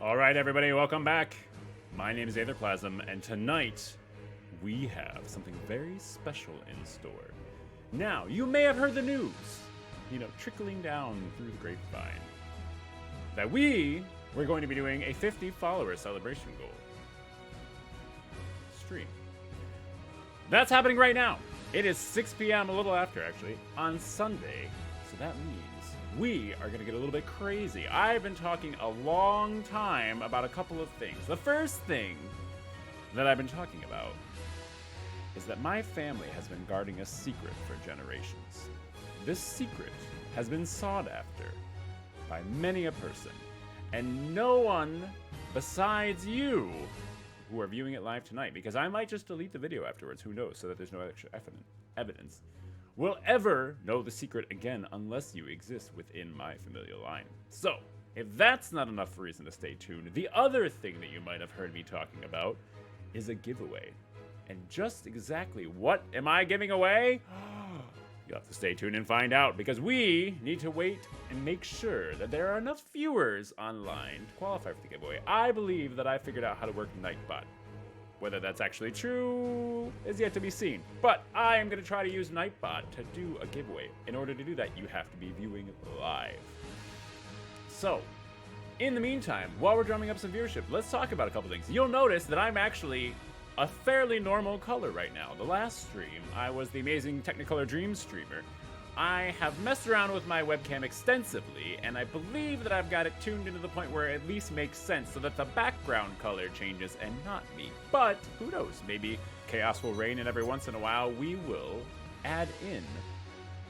All right, everybody, welcome back. My name is Aetherplasm, and tonight we have something very special in store. Now, you may have heard the news, trickling down through the grapevine, that we're going to be doing a 50 follower celebration goal stream. That's happening right now. It is 6 p.m., a little after, actually, on Sunday. So that means we are going to get a little bit crazy. I've been talking a long time about a couple of things. The first thing that I've been talking about is that my family has been guarding a secret for generations. This secret has been sought after by many a person, and no one besides you who are viewing it live tonight, because I might just delete the video afterwards, who knows, so that there's no extra evidence, will ever know the secret again unless you exist within my familial line. So, if that's not enough reason to stay tuned, the other thing that you might have heard me talking about is a giveaway. And just exactly what am I giving away? You'll have to stay tuned and find out, because we need to wait and make sure that there are enough viewers online to qualify for the giveaway. I believe that I figured out how to work Nightbot. Whether that's actually true is yet to be seen, but I am going to try to use Nightbot to do a giveaway. In order to do that, you have to be viewing live. So, in the meantime, while we're drumming up some viewership, let's talk about a couple things. You'll notice that I'm actually a fairly normal color right now. The last stream, I was the amazing Technicolor Dream streamer. I have messed around with my webcam extensively, and I believe that I've got it tuned into the point where it at least makes sense so that the background color changes and not me. But who knows, maybe chaos will reign, and every once in a while we will add in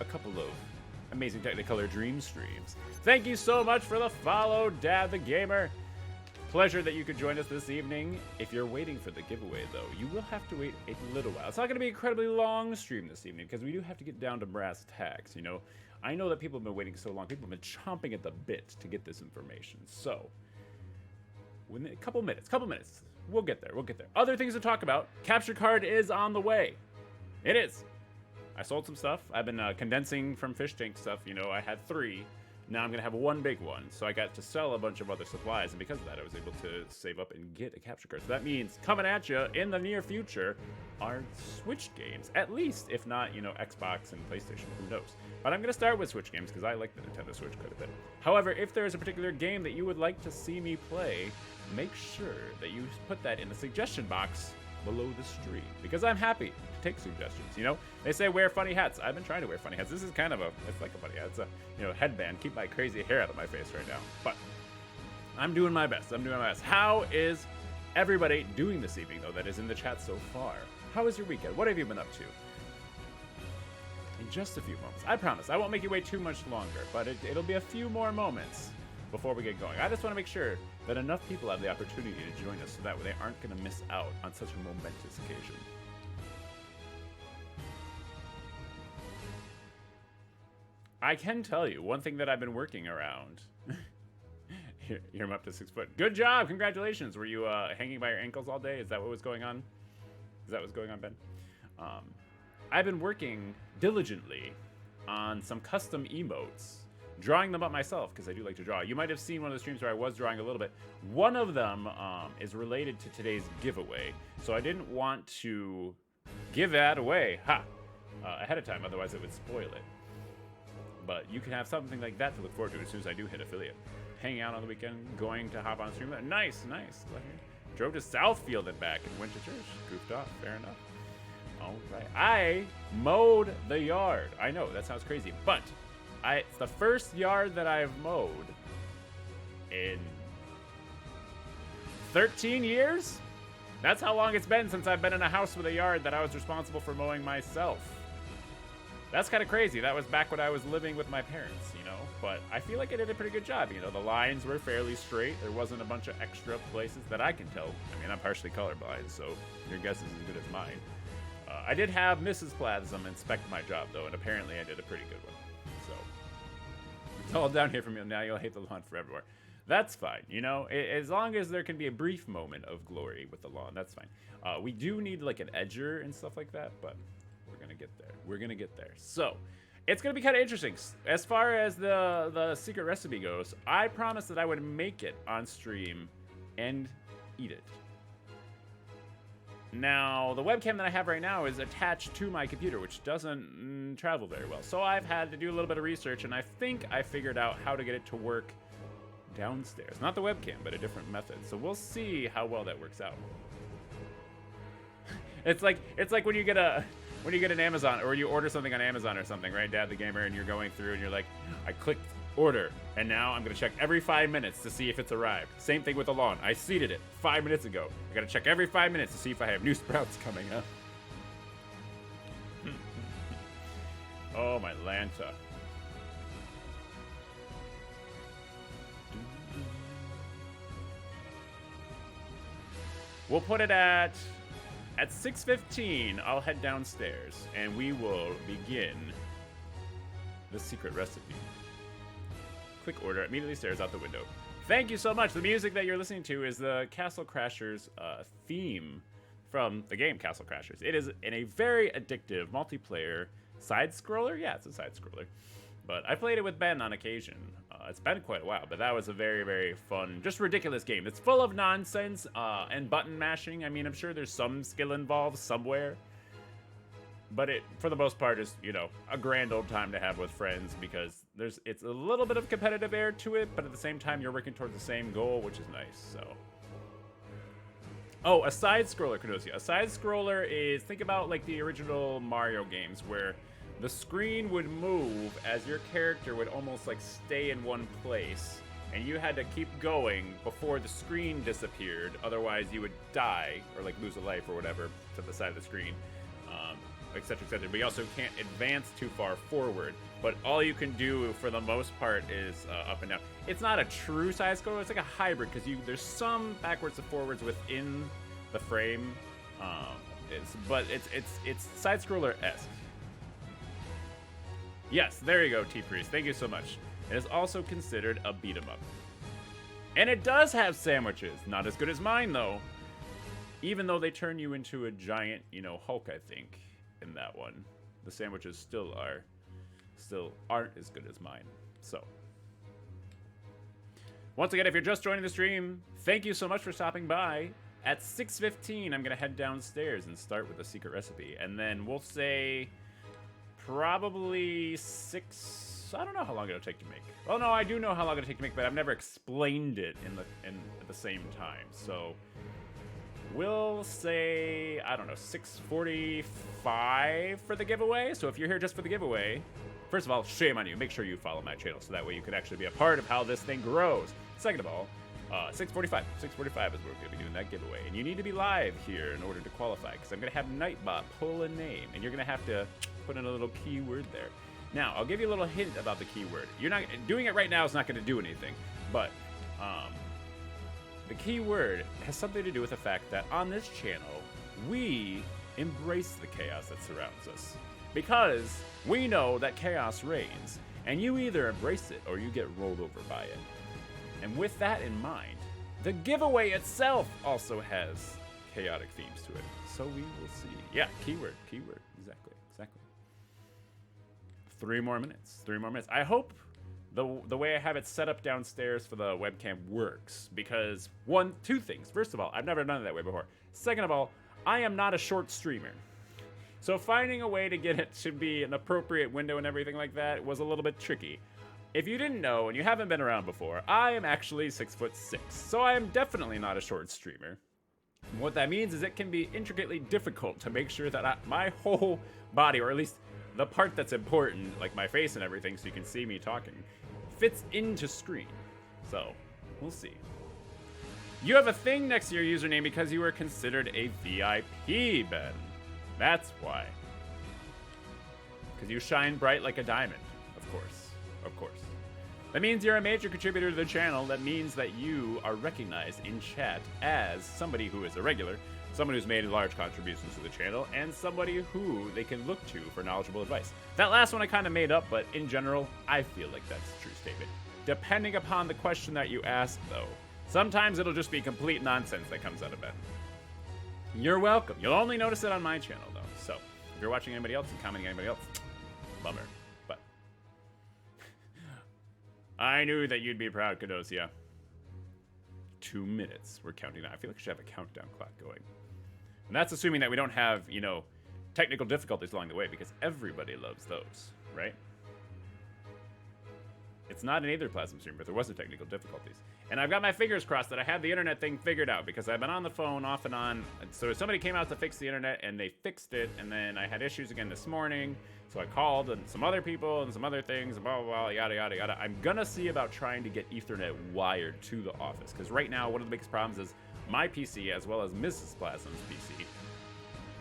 a couple of amazing Technicolor Dream streams. Thank you so much for the follow, Dad the Gamer. Pleasure that you could join us this evening. If you're waiting for the giveaway, though, you will have to wait a little while. It's not going to be an incredibly long stream this evening, because we do have to get down to brass tacks, I know that people have been waiting so long. People have been chomping at the bit to get this information. So, within a couple minutes, we'll get there. Other things to talk about. Capture card is on the way. It is. I sold some stuff. I've been condensing from Fish Tank stuff. I had 3. Now I'm going to have one big one, so I got to sell a bunch of other supplies, and because of that, I was able to save up and get a capture card. So that means coming at you in the near future are Switch games, at least, if not, Xbox and PlayStation, who knows. But I'm going to start with Switch games, because I like the Nintendo Switch quite a bit. However, if there is a particular game that you would like to see me play, make sure that you put that in the suggestion box below the stream, because I'm happy to take suggestions. They say wear funny hats. I've been trying to wear funny hats. This is kind of it's like a funny hat. It's a headband. Keep my crazy hair out of my face right now. But I'm doing my best. How is everybody doing this evening, though, that is in the chat so far? How was your weekend? What have you been up to? In just a few moments, I promise I won't make you wait too much longer, but it'll be a few more moments before we get going. I just want to make sure that enough people have the opportunity to join us, so that way they aren't going to miss out on such a momentous occasion. I can tell you one thing that I've been working around. You're up to 6 foot. Good job! Congratulations! Were you hanging by your ankles all day? Is that what was going on? Ben? I've been working diligently on some custom emotes, drawing them up myself, because I do like to draw. You might have seen one of the streams where I was drawing a little bit. One of them is related to today's giveaway, so I didn't want to give that away ahead of time, otherwise it would spoil it. But you can have something like that to look forward to as soon as I do hit affiliate. Hanging out on the weekend, going to hop on stream. Nice. Drove to Southfield and back and went to church. Goofed off, fair enough. All right. I mowed the yard. I know, that sounds crazy, but it's the first yard that I've mowed in 13 years? That's how long it's been since I've been in a house with a yard that I was responsible for mowing myself. That's kind of crazy. That was back when I was living with my parents, but I feel like I did a pretty good job. The lines were fairly straight. There wasn't a bunch of extra places that I can tell. I mean, I'm partially colorblind, so your guess is as good as mine. I did have Mrs. Plasm inspect my job, though, and apparently I did a pretty good one. So, it's all down here from you. Now you'll hate the lawn forever. That's fine, as long as there can be a brief moment of glory with the lawn, that's fine. We do need, like, an edger and stuff like that, but we're going to get there. So, it's going to be kind of interesting. As far as the secret recipe goes, I promised that I would make it on stream and eat it. Now, the webcam that I have right now is attached to my computer, which doesn't travel very well. So I've had to do a little bit of research, and I think I figured out how to get it to work downstairs. Not the webcam, but a different method. So we'll see how well that works out. It's like when you get an Amazon, or you order something on Amazon or something, right, Dad the Gamer, and you're going through and you're like, I clicked order, and now I'm gonna check every 5 minutes to see if it's arrived. Same thing with the lawn. I seeded it 5 minutes ago. I gotta check every 5 minutes to see if I have new sprouts coming up. Oh, my Lanta. We'll put it at 6:15. I'll head downstairs, and we will begin the secret recipe. Quick order immediately stares out the window. Thank you so much. The music that you're listening to is the Castle Crashers theme from the game Castle Crashers. It is in a very addictive multiplayer side-scroller. Yeah, it's a side-scroller. But I played it with Ben on occasion. It's been quite a while, but that was a very, very fun, just ridiculous game. It's full of nonsense and button mashing. I mean, I'm sure there's some skill involved somewhere. But it, for the most part, is, you know, a grand old time to have with friends, because it's a little bit of competitive air to it, but at the same time, you're working towards the same goal, which is nice, so. Oh, a side-scroller, Cadosia. A side-scroller is, think about like the original Mario games, where the screen would move as your character would almost like stay in one place, and you had to keep going before the screen disappeared, otherwise you would die, or like lose a life or whatever to the side of the screen. Etc., etc. But you also can't advance too far forward. But all you can do, for the most part, is up and down. It's not a true side scroller. It's like a hybrid, because there's some backwards and forwards within the frame. But it's side scroller-esque. Yes, there you go, T-Priest. Thank you so much. It is also considered a beat 'em up, and it does have sandwiches. Not as good as mine, though. Even though they turn you into a giant, you know, Hulk, I think. In that one, the sandwiches still aren't as good as mine. So, once again, if you're just joining the stream, thank you so much for stopping by. At 6:15, I'm gonna head downstairs and start with the secret recipe, and then we'll say probably 6. I don't know how long it'll take to make. Well, no, I do know how long it'll take to make, but I've never explained it at the same time. So. We'll say, I don't know, 6:45 for the giveaway. So if you're here just for the giveaway, first of all, shame on you. Make sure you follow my channel, so that way you can actually be a part of how this thing grows. Second of all, 6:45. 6:45 is where we're going to be doing that giveaway. And you need to be live here in order to qualify, because I'm going to have Nightbot pull a name, and you're going to have to put in a little keyword there. Now, I'll give you a little hint about the keyword. You're not doing it right now is not going to do anything, but the key word has something to do with the fact that on this channel, we embrace the chaos that surrounds us. Because we know that chaos reigns, and you either embrace it or you get rolled over by it. And with that in mind, the giveaway itself also has chaotic themes to it. So we will see. Yeah, keyword, exactly. 3 more minutes. I hope the way I have it set up downstairs for the webcam works, because two things. First of all, I've never done it that way before. Second of all, I am not a short streamer. So finding a way to get it to be an appropriate window and everything like that was a little bit tricky. If you didn't know and you haven't been around before, I am actually 6'6", so I am definitely not a short streamer. And what that means is it can be intricately difficult to make sure that my whole body, or at least the part that's important, like my face and everything, so you can see me talking, fits into screen. So, we'll see. You have a thing next to your username because you were considered a VIP, Ben. That's why. Because you shine bright like a diamond, of course. That means you're a major contributor to the channel. That means that you are recognized in chat as somebody who is a regular, someone who's made large contributions to the channel, and somebody who they can look to for knowledgeable advice. That last one I kind of made up, but in general, I feel like that's a true statement. Depending upon the question that you ask, though, sometimes it'll just be complete nonsense that comes out of it. You're welcome. You'll only notice it on my channel, though. So, if you're watching anybody else and commenting anybody else, bummer. But I knew that you'd be proud, Cadosia. 2 minutes. We're counting down. I feel like I should have a countdown clock going. And that's assuming that we don't have, you know, technical difficulties along the way, because everybody loves those, right? It's not an Aether Plasm stream, but there wasn't technical difficulties. And I've got my fingers crossed that I have the internet thing figured out, because I've been on the phone off and on. So somebody came out to fix the internet, and they fixed it, and then I had issues again this morning. So I called and some other people and some other things, and blah, blah, blah, yada, yada, yada. I'm gonna see about trying to get Ethernet wired to the office, because right now, one of the biggest problems is my PC, as well as Mrs. Plasm's PC,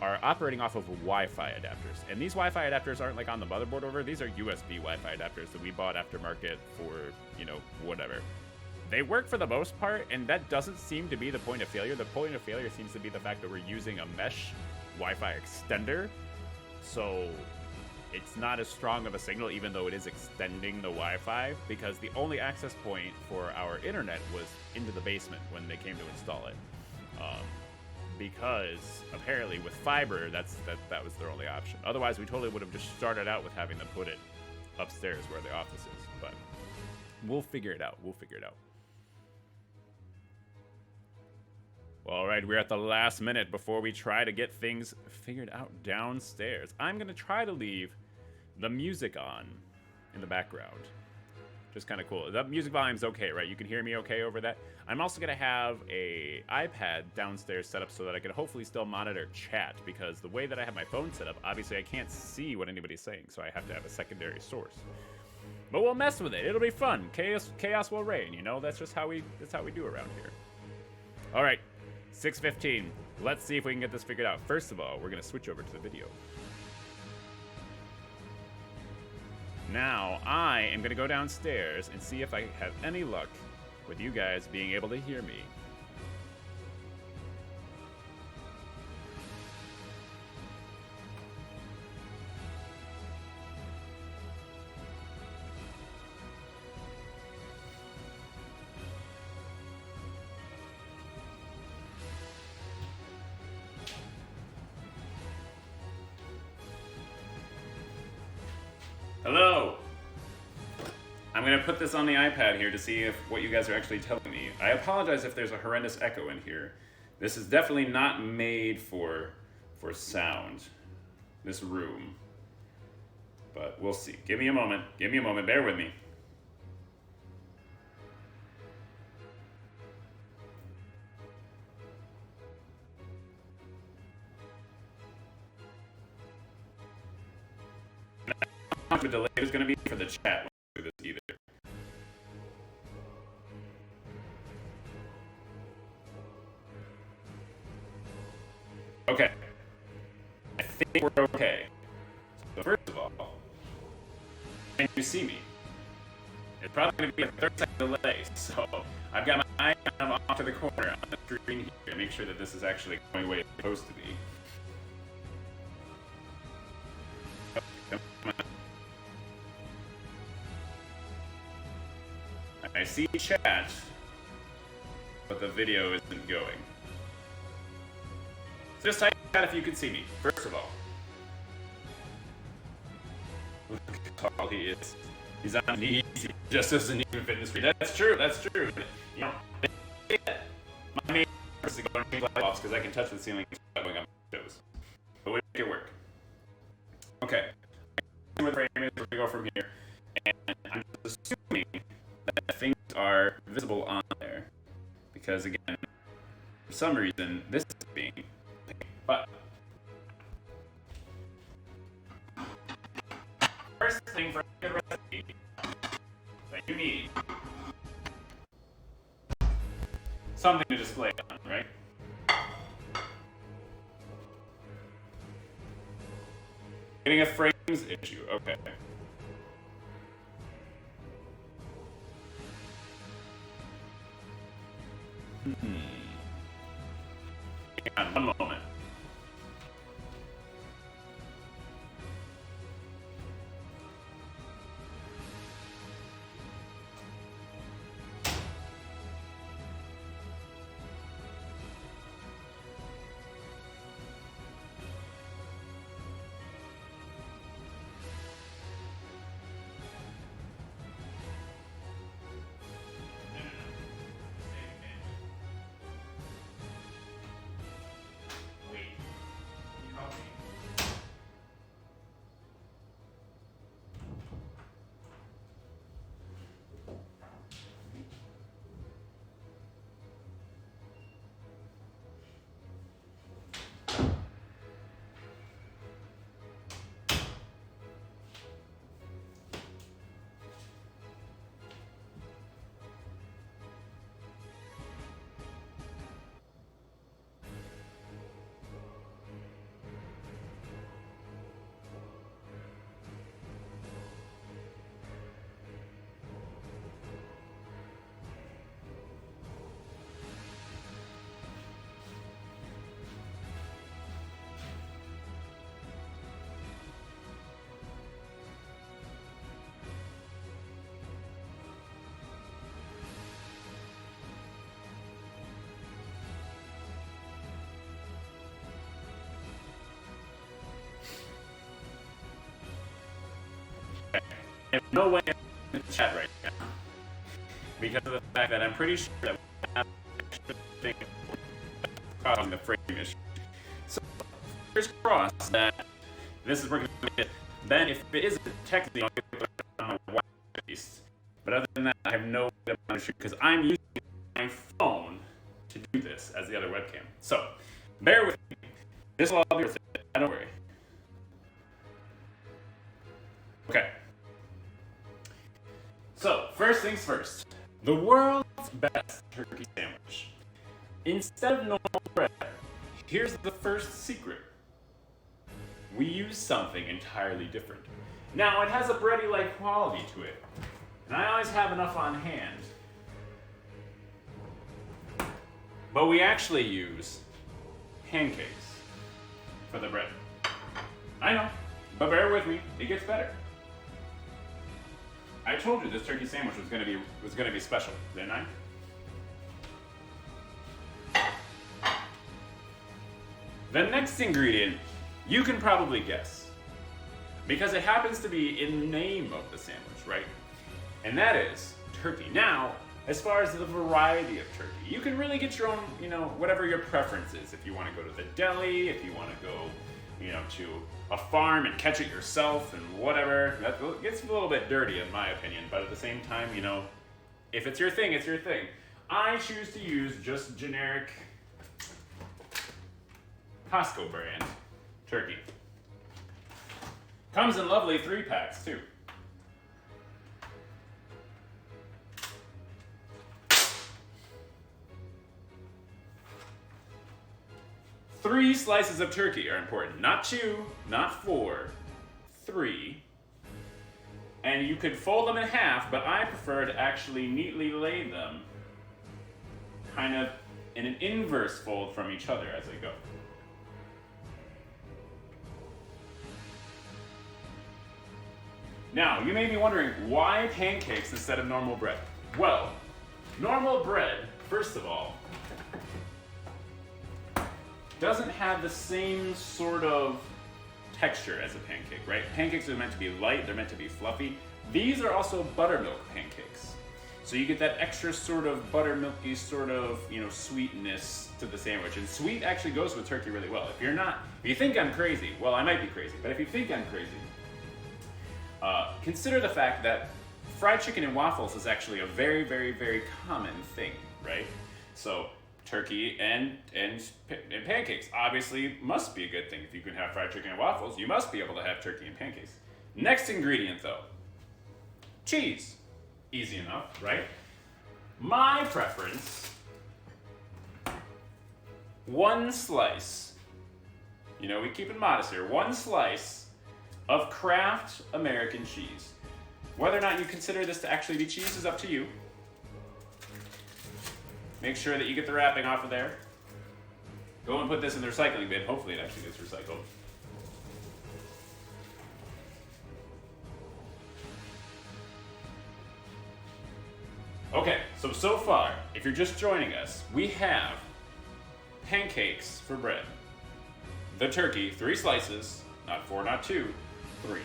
are operating off of Wi-Fi adapters. And these Wi-Fi adapters aren't like on the motherboard over. These are USB Wi-Fi adapters that we bought aftermarket for, you know, whatever. They work for the most part, and that doesn't seem to be the point of failure. The point of failure seems to be the fact that we're using a mesh Wi-Fi extender. So it's not as strong of a signal, even though it is extending the Wi-Fi, because the only access point for our internet was into the basement when they came to install it. Because apparently with fiber, that was their only option. Otherwise, we totally would have just started out with having to put it upstairs where the office is. But we'll figure it out. We'll figure it out. Well, all right, we're at the last minute before we try to get things figured out downstairs. I'm going to try to leave the music on in the background. Just kind of cool. The music volume's okay, right? You can hear me okay over that. I'm also going to have a iPad downstairs set up so that I can hopefully still monitor chat, because the way that I have my phone set up, obviously I can't see what anybody's saying, so I have to have a secondary source. But we'll mess with it. It'll be fun. Chaos will reign, you know? That's just how we do around here. All right, 6:15. Let's see if we can get this figured out. First of all, we're going to switch over to the video. Now, I am going to go downstairs and see if I have any luck with you guys being able to hear me. Hello! I'm going to put this on the iPad here to see if what you guys are actually telling me. I apologize if there's a horrendous echo in here. This is definitely not made for sound, this room. But we'll see. Give me a moment. Give me a moment. Bear with me. How much of a delay is going to be for the chat when I do this either. Okay. I think we're okay. So first of all, can you see me? It's probably going to be a 30-second delay, so I've got my eye kind of off to the corner on the screen here to make sure that this is actually going the way it's supposed to be. I see chat, but the video isn't going. So just type chat if you can see me, first of all. Look how tall he is. He's on knees. He just doesn't even fit in the screen. That's true, that's true. You know, my main purpose is to go and change light bulbs because I can touch the ceiling without going up shows. But we make it work. Okay. Where the frame is, we're gonna go from here. And I'm just assuming that things are visible on there. Because again, for some reason, this is being picked. But first thing for a good recipe that you need something to display on, right? Getting a frames issue, okay. Hang on one moment. no way in the chat right now. Because of the fact that I'm pretty sure that we have extra thing causing the frame issue. So, fingers crossed that this is working. Then, if it isn't, technically, I'll get it on my watch at least. But other than that, I have no issue because I'm using my phone to do this as the other webcam. So, bear with me. This will all be worth it. Don't worry. Okay. So, first things first. The world's best turkey sandwich. Instead of normal bread, here's the first secret. We use something entirely different. Now, it has a bready-like quality to it, and I always have enough on hand. But we actually use pancakes for the bread. I know, but bear with me, it gets better. I told you this turkey sandwich was gonna be special, didn't I? The next ingredient, you can probably guess, because it happens to be in the name of the sandwich, right? And that is turkey. Now, as far as the variety of turkey, you can really get your own, whatever your preference is. If you want to go to the deli, if you want to go, to a farm and catch it yourself and whatever. That gets a little bit dirty in my opinion, but at the same time, if it's your thing, it's your thing. I choose to use just generic Costco brand turkey. Comes in lovely 3-packs too. Three slices of turkey are important. Not 2, not 4, 3. And you could fold them in half, but I prefer to actually neatly lay them kind of in an inverse fold from each other as they go. Now, you may be wondering, why pancakes instead of normal bread? Well, normal bread, first of all, doesn't have the same sort of texture as a pancake, right? Pancakes are meant to be light, they're meant to be fluffy. These are also buttermilk pancakes. So you get that extra sort of buttermilky sort of, sweetness to the sandwich. And sweet actually goes with turkey really well. If you think I'm crazy, well, I might be crazy, but if you think I'm crazy, consider the fact that fried chicken and waffles is actually a very, very, very common thing, right? So turkey and pancakes obviously must be a good thing. If you can have fried chicken and waffles, you must be able to have turkey and pancakes. Next ingredient though, cheese. Easy enough, right? My preference, one slice, we keep it modest here, one slice of Kraft American cheese. Whether or not you consider this to actually be cheese is up to you. Make sure that you get the wrapping off of there. Go and put this in the recycling bin. Hopefully it actually gets recycled. Okay, so far, if you're just joining us, we have pancakes for bread. The turkey, 3 slices, not 4, not 2, 3.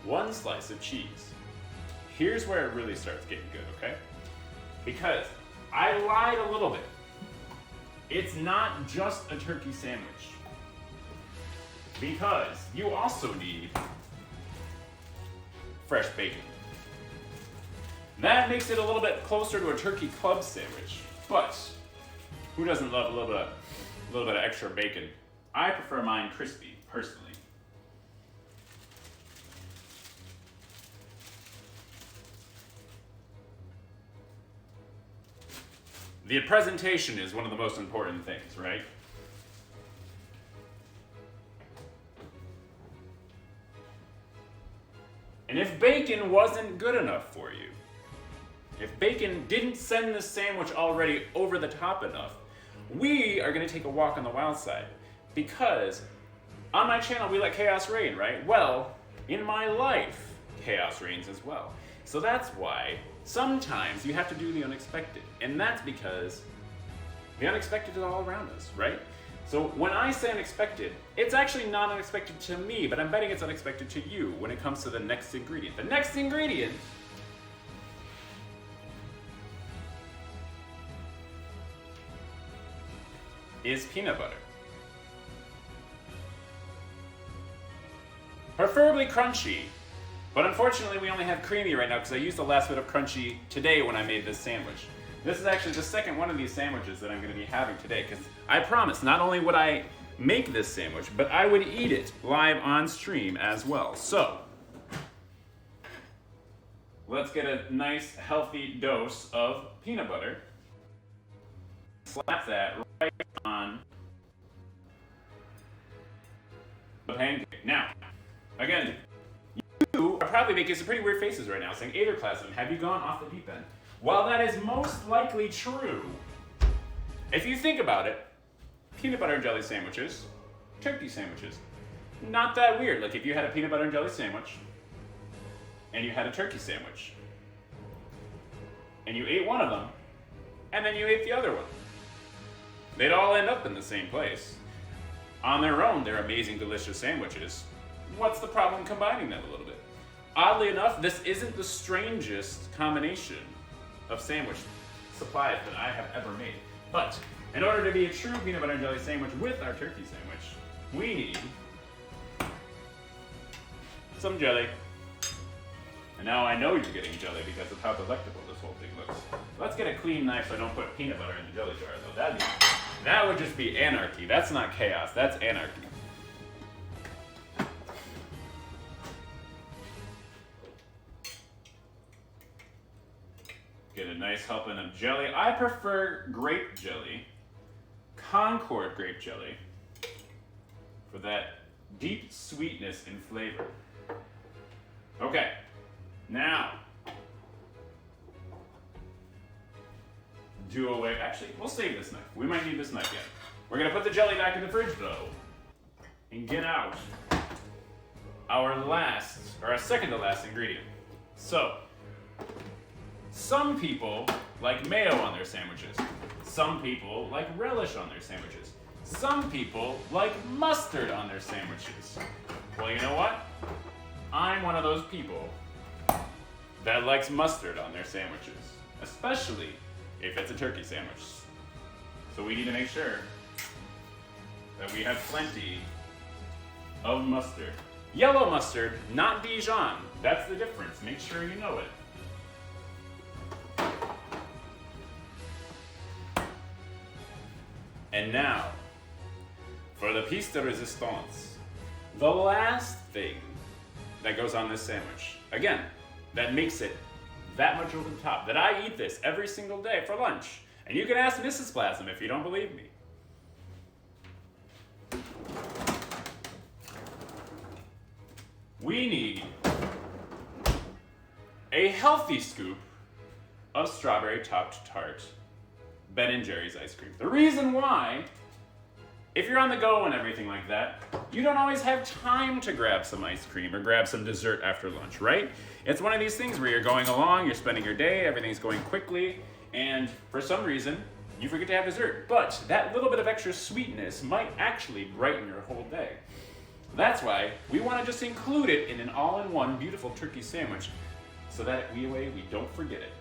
1 slice of cheese. Here's where it really starts getting good, okay? Because I lied a little bit. It's not just a turkey sandwich. Because you also need fresh bacon. That makes it a little bit closer to a turkey club sandwich. But who doesn't love a little bit of extra bacon? I prefer mine crispy, personally. The presentation is one of the most important things, right? And if bacon wasn't good enough for you, if bacon didn't send the sandwich already over the top enough, we are going to take a walk on the wild side. Because on my channel, we let chaos reign, right? Well, in my life, chaos reigns as well. So that's why sometimes you have to do the unexpected. And that's because the unexpected is all around us, right? So when I say unexpected, it's actually not unexpected to me, but I'm betting it's unexpected to you when it comes to the next ingredient. The next ingredient is peanut butter. Preferably crunchy, but unfortunately we only have creamy right now because I used the last bit of crunchy today when I made this sandwich. This is actually the second one of these sandwiches that I'm going to be having today because I promised not only would I make this sandwich, but I would eat it live on stream as well. So, let's get a nice healthy dose of peanut butter. Slap that right on the pancake. Now, again, you are probably making some pretty weird faces right now saying, Aetherplasm, have you gone off the deep end? While that is most likely true, if you think about it, peanut butter and jelly sandwiches, turkey sandwiches, not that weird. Like if you had a peanut butter and jelly sandwich, and you had a turkey sandwich, and you ate one of them, and then you ate the other one. They'd all end up in the same place. On their own, they're amazing, delicious sandwiches. What's the problem combining them a little bit? Oddly enough, this isn't the strangest combination of sandwich supplies that I have ever made. But in order to be a true peanut butter and jelly sandwich with our turkey sandwich, we need some jelly. And now I know you're getting jelly because of how delectable this whole thing looks. Let's get a clean knife so I don't put peanut butter in the jelly jar, though. That would just be anarchy. That's not chaos, that's anarchy. Get a nice helping of jelly. I prefer grape jelly, Concord grape jelly, for that deep sweetness and flavor. Okay, now, actually, we'll save this knife. We might need this knife yet. We're gonna put the jelly back in the fridge though, and get out our second to last ingredient. So, some people like mayo on their sandwiches. Some people like relish on their sandwiches. Some people like mustard on their sandwiches. Well, you know what? I'm one of those people that likes mustard on their sandwiches, especially if it's a turkey sandwich. So we need to make sure that we have plenty of mustard. Yellow mustard, not Dijon. That's the difference. Make sure you know it. And now, for the piece de resistance, the last thing that goes on this sandwich. Again, that makes it that much over the top, that I eat this every single day for lunch. And you can ask Mrs. Plasm if you don't believe me. We need a healthy scoop of strawberry topped tart Ben & Jerry's ice cream. The reason why, if you're on the go and everything like that, you don't always have time to grab some ice cream or grab some dessert after lunch, right? It's one of these things where you're going along, you're spending your day, everything's going quickly, and for some reason, you forget to have dessert. But that little bit of extra sweetness might actually brighten your whole day. That's why we want to just include it in an all-in-one beautiful turkey sandwich so that we don't forget it.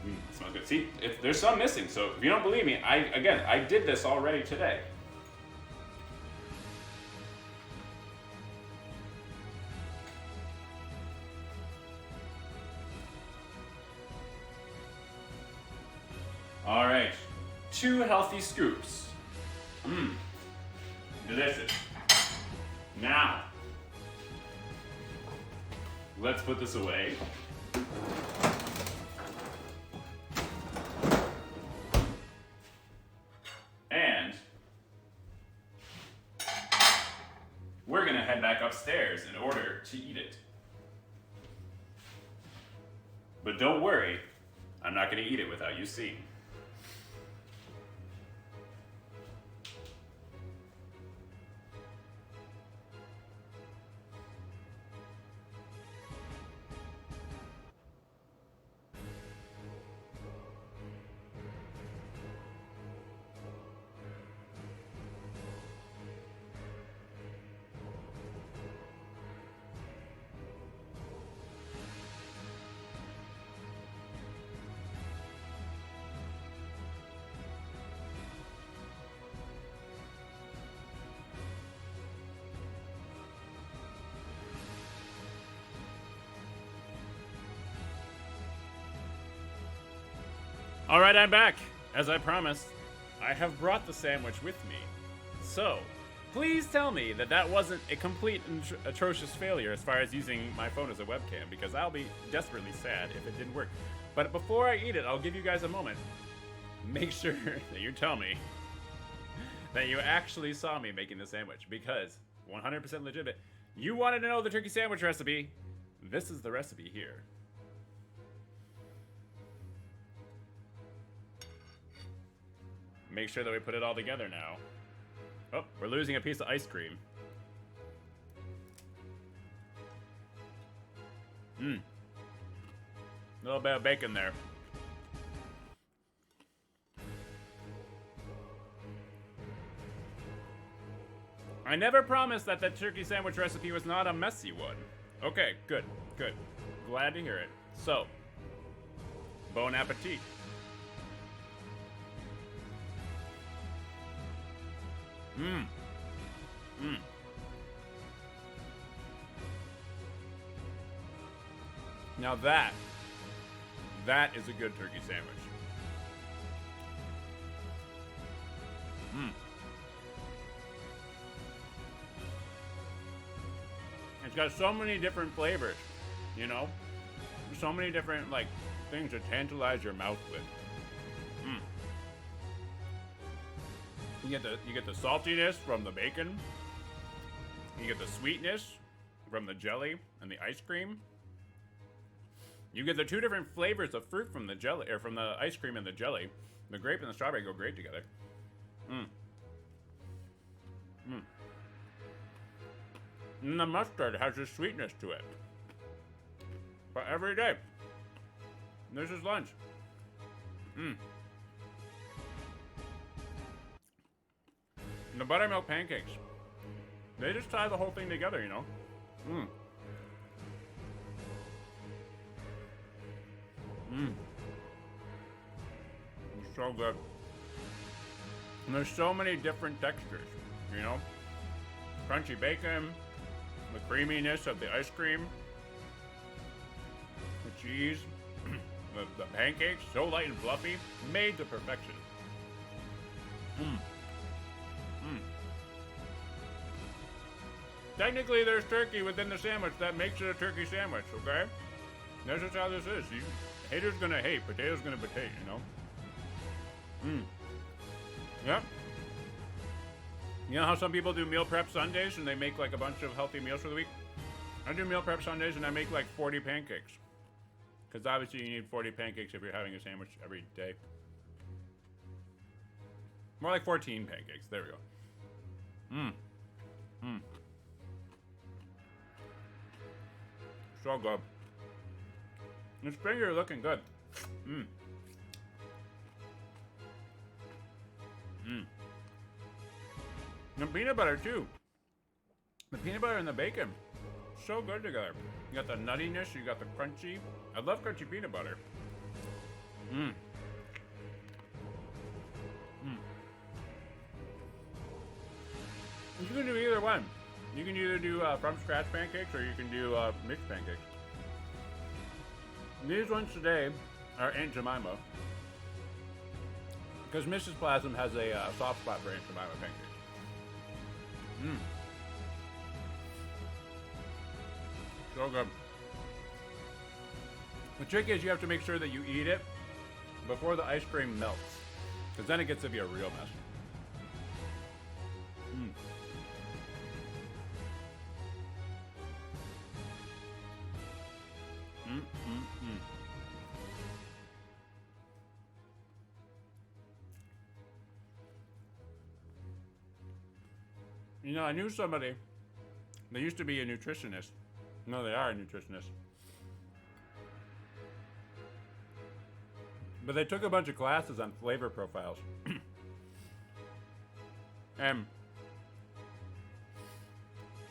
It smells good. See, there's some missing, so if you don't believe me, I did this already today. All right, 2 healthy scoops. Delicious. Now, let's put this away. And we're gonna head back upstairs in order to eat it. But don't worry, I'm not gonna eat it without you seeing. Alright, I'm back. As I promised, I have brought the sandwich with me. So, please tell me that that wasn't a complete and atrocious failure as far as using my phone as a webcam, because I'll be desperately sad if it didn't work. But before I eat it, I'll give you guys a moment. Make sure that you tell me that you actually saw me making the sandwich, because 100% legitimate. You wanted to know the turkey sandwich recipe. This is the recipe here. Make sure that we put it all together now. Oh, we're losing a piece of ice cream. A little bit of bacon there. I never promised that the turkey sandwich recipe was not a messy one. Okay, good, good. Glad to hear it. So, bon appetit. Now that is a good turkey sandwich. It's got so many different flavors, you know? So many different, like, things to tantalize your mouth with. You get the saltiness from the bacon. You get the sweetness from the jelly and the ice cream. You get the two different flavors of fruit from the jelly, or from the ice cream and the jelly. The grape and the strawberry go great together. And the mustard has a sweetness to it. But every day, this is lunch. And the buttermilk pancakes, they just tie the whole thing together, you know? It's so good. And there's so many different textures, you know? Crunchy bacon, the creaminess of the ice cream, the cheese, the pancakes, so light and fluffy, made to perfection. Technically, there's turkey within the sandwich that makes it a turkey sandwich, okay? That's just how this is. Haters gonna hate, potatoes gonna potato, you know? Yep. You know how some people do meal prep Sundays and they make like a bunch of healthy meals for the week? I do meal prep Sundays and I make like 40 pancakes. Because obviously you need 40 pancakes if you're having a sandwich every day. More like 14 pancakes. There we go. So good. This finger looking good. And peanut butter too. The peanut butter and the bacon, so good together. You got the nuttiness, you got the crunchy. I love crunchy peanut butter. You can do either one. You can either do from scratch pancakes or you can do mixed pancakes. These ones today are Aunt Jemima, because Mrs. Plasm has a soft spot for Aunt Jemima pancakes. So good. The trick is you have to make sure that you eat it before the ice cream melts, because then it gets to be a real mess. You know, I knew somebody, they used to be a nutritionist. No, they are a nutritionist. But they took a bunch of classes on flavor profiles. And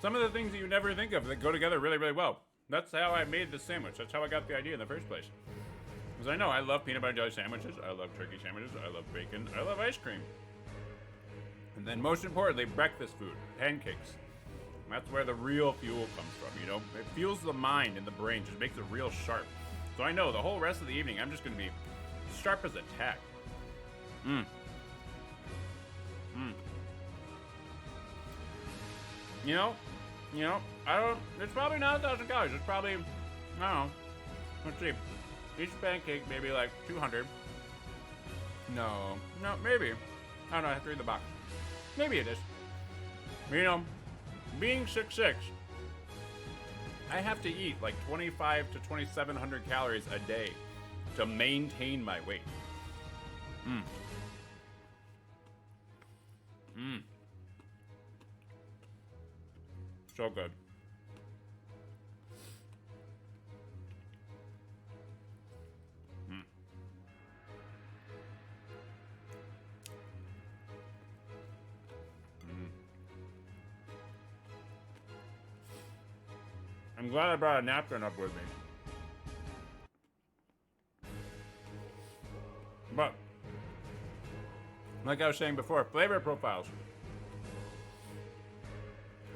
some of the things that you never think of that go together really, really well. That's how I made this sandwich. That's how I got the idea in the first place. Because I know I love peanut butter jelly sandwiches, I love turkey sandwiches, I love bacon, I love ice cream. And then most importantly, breakfast food, pancakes. That's where the real fuel comes from, you know? It fuels the mind and the brain, just makes it real sharp. So I know the whole rest of the evening, I'm just gonna be sharp as a tack. Mmm. Mmm. You know, it's probably not 1,000 calories. It's probably, I don't know. Let's see. Each pancake, maybe like 200. No, maybe. I don't know, I have to read the box. Maybe it is. You know, being 6'6", I have to eat like 25 to 2,700 calories a day to maintain my weight. Mmm. Mmm. So good. Mm. Mm. I'm glad I brought a napkin up with me. But, like I was saying before, flavor profiles.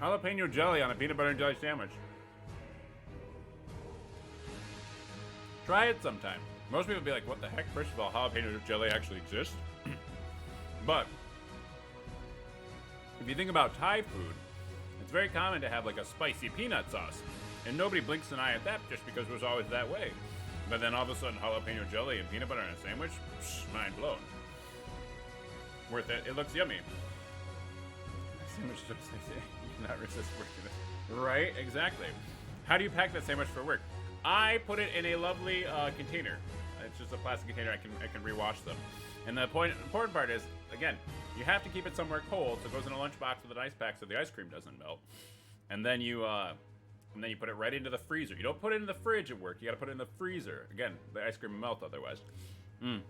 Jalapeno jelly on a peanut butter and jelly sandwich. Try it sometime. Most people would be like, what the heck? First of all, jalapeno jelly actually exists. But if you think about Thai food, it's very common to have like a spicy peanut sauce. And nobody blinks an eye at that just because it was always that way. But then all of a sudden, jalapeno jelly and peanut butter in a sandwich, mind blown. Worth it. It looks yummy. Sandwich is just you cannot resist working it. Right? Exactly. How do you pack that sandwich for work? I put it in a lovely container. It's just a plastic container. I can rewash them. And the important part is, again, you have to keep it somewhere cold, so it goes in a lunchbox with an ice pack so the ice cream doesn't melt. And then you put it right into the freezer. You don't put it in the fridge at work. You gotta put it in the freezer. Again, the ice cream will melt otherwise. Mmm.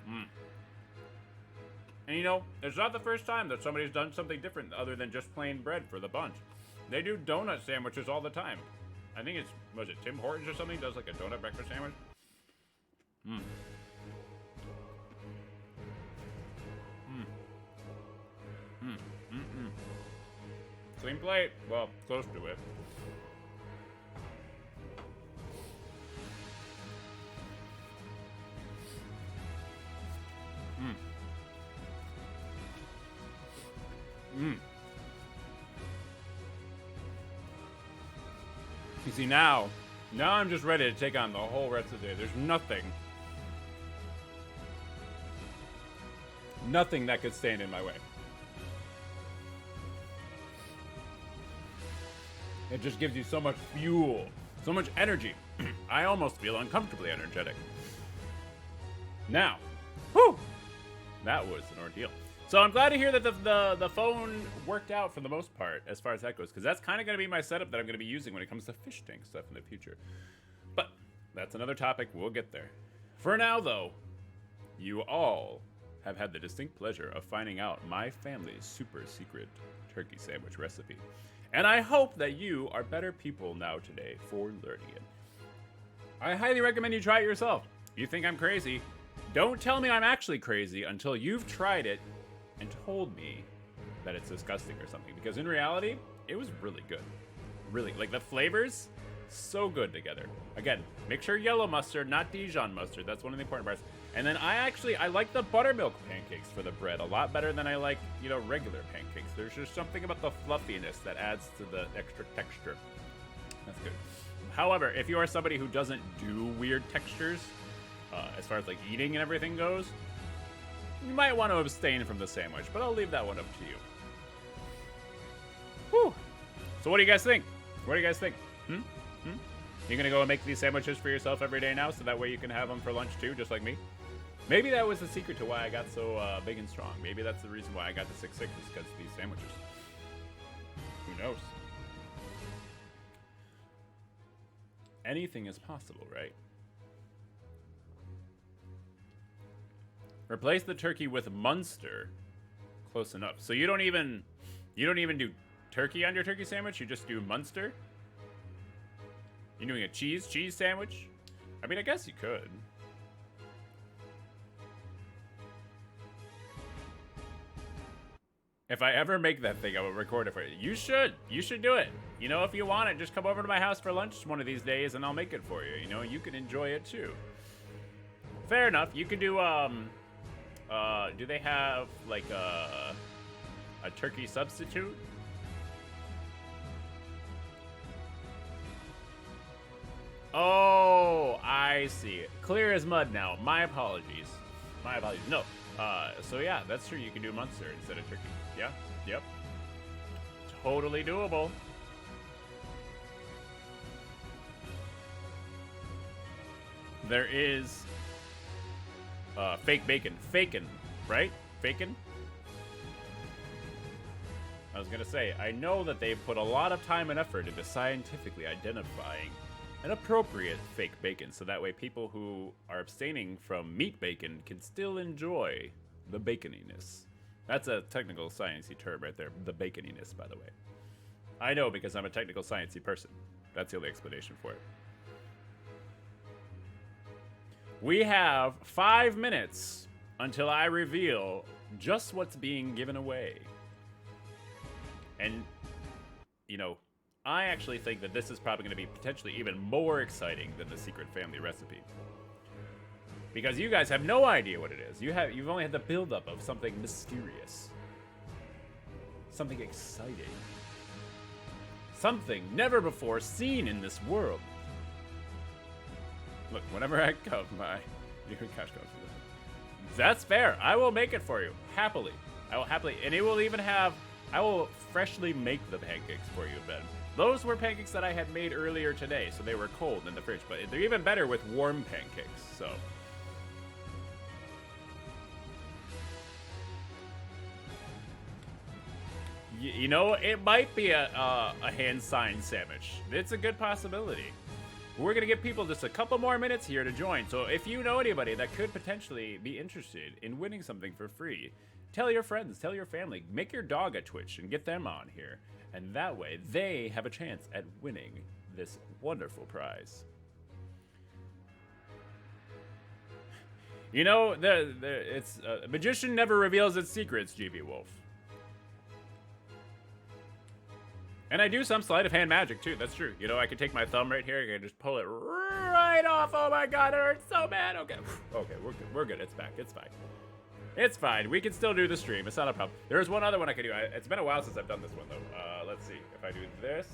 Mmm. And you know, it's not the first time that somebody's done something different other than just plain bread for the bunch. They do donut sandwiches all the time. I think was it Tim Hortons or something does like a donut breakfast sandwich? Mmm. Mmm. Mmm. Mmm. Clean plate? Well, close to it. Mmm. Mmm. You see, now I'm just ready to take on the whole rest of the day. There's nothing that could stand in my way. It just gives you so much fuel, so much energy. I almost feel uncomfortably energetic. Now, whew, that was an ordeal. So I'm glad to hear that the phone worked out for the most part as far as that goes, because that's kind of going to be my setup that I'm going to be using when it comes to fish tank stuff in the future. But that's another topic. We'll get there. For now, though, you all have had the distinct pleasure of finding out my family's super secret turkey sandwich recipe. And I hope that you are better people now today for learning it. I highly recommend you try it yourself. You think I'm crazy? Don't tell me I'm actually crazy until you've tried it and told me that it's disgusting or something. Because in reality, it was really good. Really, like the flavors, so good together. Again, make sure yellow mustard, not Dijon mustard. That's one of the important parts. And then I like the buttermilk pancakes for the bread a lot better than I like, regular pancakes. There's just something about the fluffiness that adds to the extra texture. That's good. However, if you are somebody who doesn't do weird textures, as far as like eating and everything goes, you might want to abstain from the sandwich, but I'll leave that one up to you. Whew. So what do you guys think? What do you guys think? You gonna go and make these sandwiches for yourself every day now, so that way you can have them for lunch too, just like me? Maybe that was the secret to why I got so big and strong. Maybe that's the reason why I got the 6'6", is because of these sandwiches. Who knows? Anything is possible, right? Replace the turkey with Munster. Close enough. So you don't even do turkey on your turkey sandwich? You just do Munster? You doing a cheese sandwich? I mean, I guess you could. If I ever make that thing, I will record it for you. You should. You should do it. You know, if you want it, just come over to my house for lunch one of these days and I'll make it for you. You know, you can enjoy it too. Fair enough. You could do, do they have, like, a turkey substitute? Oh, I see. Clear as mud now. My apologies. My apologies. No. So yeah, that's true. You can do Munster instead of turkey. Yeah. Yep. Totally doable. There is fake bacon. Fakin, right? Fakin? I was gonna say, I know that they've put a lot of time and effort into scientifically identifying an appropriate fake bacon, so that way people who are abstaining from meat bacon can still enjoy the baconiness. That's a technical sciencey term right there, the baconiness, by the way. I know because I'm a technical sciencey person. That's the only explanation for it. We have 5 minutes until I reveal just what's being given away. And, you know, I actually think that this is probably going to be potentially even more exciting than the Secret Family recipe. Because you guys have no idea what it is. You've only had the buildup of something mysterious. Something exciting. Something never before seen in this world. Look, whenever I come by, you can cash comes. That's fair. I will make it for you. Happily. I will happily. And it will even have... I will freshly make the pancakes for you, Ben. Those were pancakes that I had made earlier today, so they were cold in the fridge. But they're even better with warm pancakes, so... You know, it might be a hand-signed sandwich. It's a good possibility. We're going to give people just a couple more minutes here to join. So if you know anybody that could potentially be interested in winning something for free, tell your friends, tell your family, make your dog a Twitch and get them on here. And that way, they have a chance at winning this wonderful prize. You know, it's a magician never reveals its secrets, GB Wolf. And I do some sleight of hand magic, too. That's true. You know, I can take my thumb right here. I can just pull it right off. Oh, my God. It hurts so bad. Okay. Okay, we're good. We're good. It's back. It's fine. It's fine. We can still do the stream. It's not a problem. There's one other one I can do. It's been a while since I've done this one, though. Let's see. If I do this.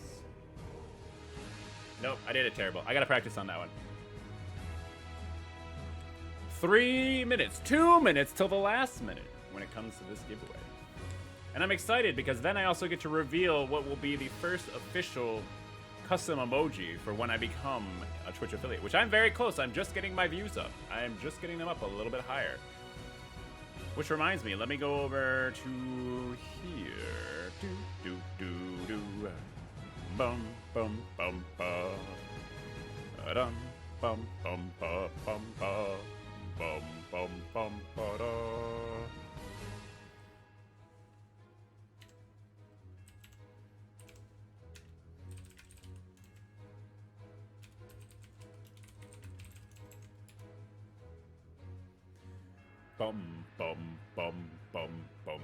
Nope. I did it terrible. I got to practice on that one. 3 minutes. 2 minutes till the last minute when it comes to this giveaway. And I'm excited because then I also get to reveal what will be the first official custom emoji for when I become a Twitch affiliate, which I'm very close. I'm just getting my views up. I'm just getting them up a little bit higher. Which reminds me, let me go over to here. Do, do, do, do. Bum, bum, bum, bum. Dum, bum, bum, bum, bum, bum. Bum, bum, bum, ba-da. Bum, bum, bum, bum, bum.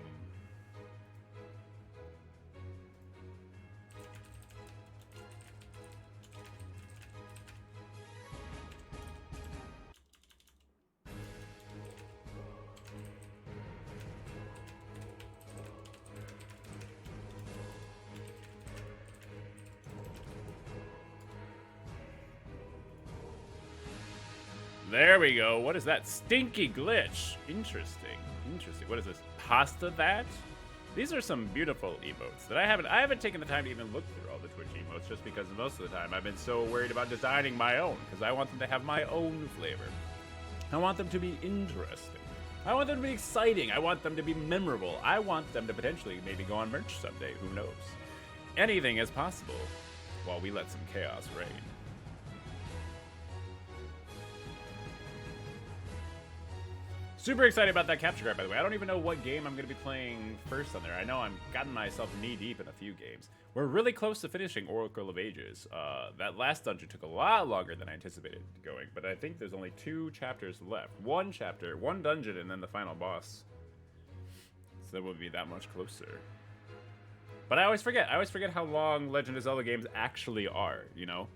There we go. What is that? Stinky glitch. Interesting. Interesting. What is this? Pasta that? These are some beautiful emotes that I haven't taken the time to even look through all the Twitch emotes just because most of the time I've been so worried about designing my own because I want them to have my own flavor. I want them to be interesting. I want them to be exciting. I want them to be memorable. I want them to potentially maybe go on merch someday. Who knows? Anything is possible while we let some chaos reign. Super excited about that capture card, by the way. I don't even know what game I'm going to be playing first on there. I know I'm gotten myself knee-deep in a few games. We're really close to finishing Oracle of Ages. That last dungeon took a lot longer than I anticipated going, but I think there's only 2 chapters left. One chapter, one dungeon, and then the final boss. So that would be that much closer. But I always forget. I always forget how long Legend of Zelda games actually are, you know?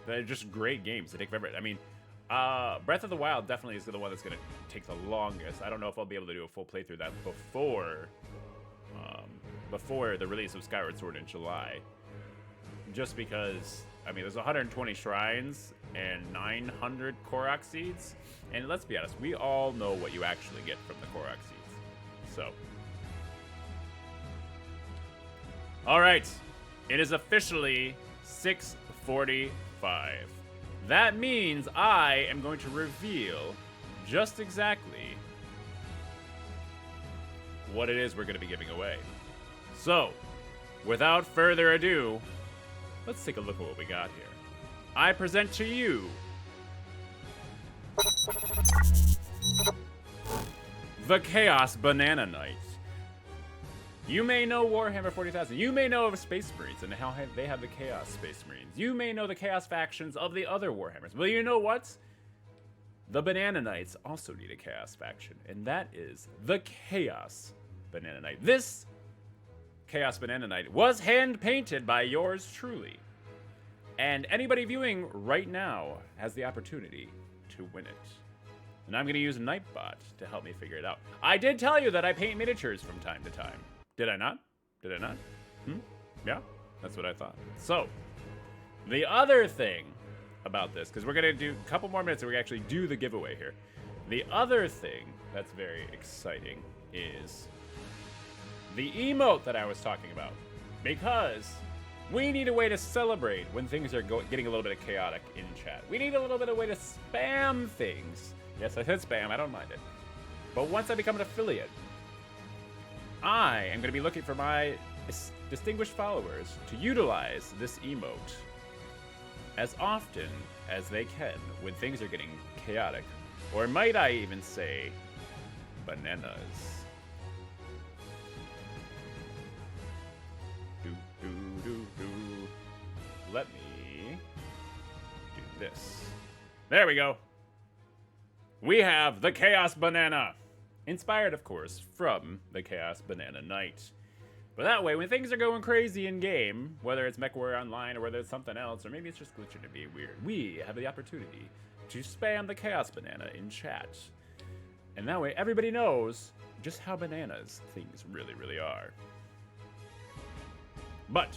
They're just great games. They take forever. I mean, Breath of the Wild definitely is the one that's going to take the longest. I don't know if I'll be able to do a full playthrough of that before the release of Skyward Sword in July. Just because, I mean, there's 120 shrines and 900 Korok seeds. And let's be honest, we all know what you actually get from the Korok seeds. So. All right. It is officially 6:45. That means I am going to reveal just exactly what it is we're going to be giving away. So, without further ado, let's take a look at what we got here. I present to you the Chaos Banana Knight. You may know Warhammer 40,000. You may know of Space Marines and how they have the Chaos Space Marines. You may know the Chaos factions of the other Warhammers. Well, you know what? The Banana Knights also need a Chaos faction, and that is the Chaos Banana Knight. This Chaos Banana Knight was hand-painted by yours truly. And anybody viewing right now has the opportunity to win it. And I'm going to use Nightbot to help me figure it out. I did tell you that I paint miniatures from time to time. Did I not? Did I not? Yeah, that's what I thought. So, the other thing about this, because we're going to do a couple more minutes and we're going to actually do the giveaway here. The other thing that's very exciting is the emote that I was talking about. Because we need a way to celebrate when things are getting a little bit of chaotic in chat. We need a little bit of way to spam things. Yes, I said spam. I don't mind it. But once I become an affiliate, I am going to be looking for my distinguished followers to utilize this emote as often as they can when things are getting chaotic. Or might I even say, bananas. Let me do this. There we go. We have the Chaos Banana. Inspired, of course, from the Chaos Banana Knight. But that way, when things are going crazy in-game, whether it's MechWarrior Online or whether it's something else, or maybe it's just glitching to be weird, we have the opportunity to spam the Chaos Banana in chat. And that way, everybody knows just how bananas things really, really are. But,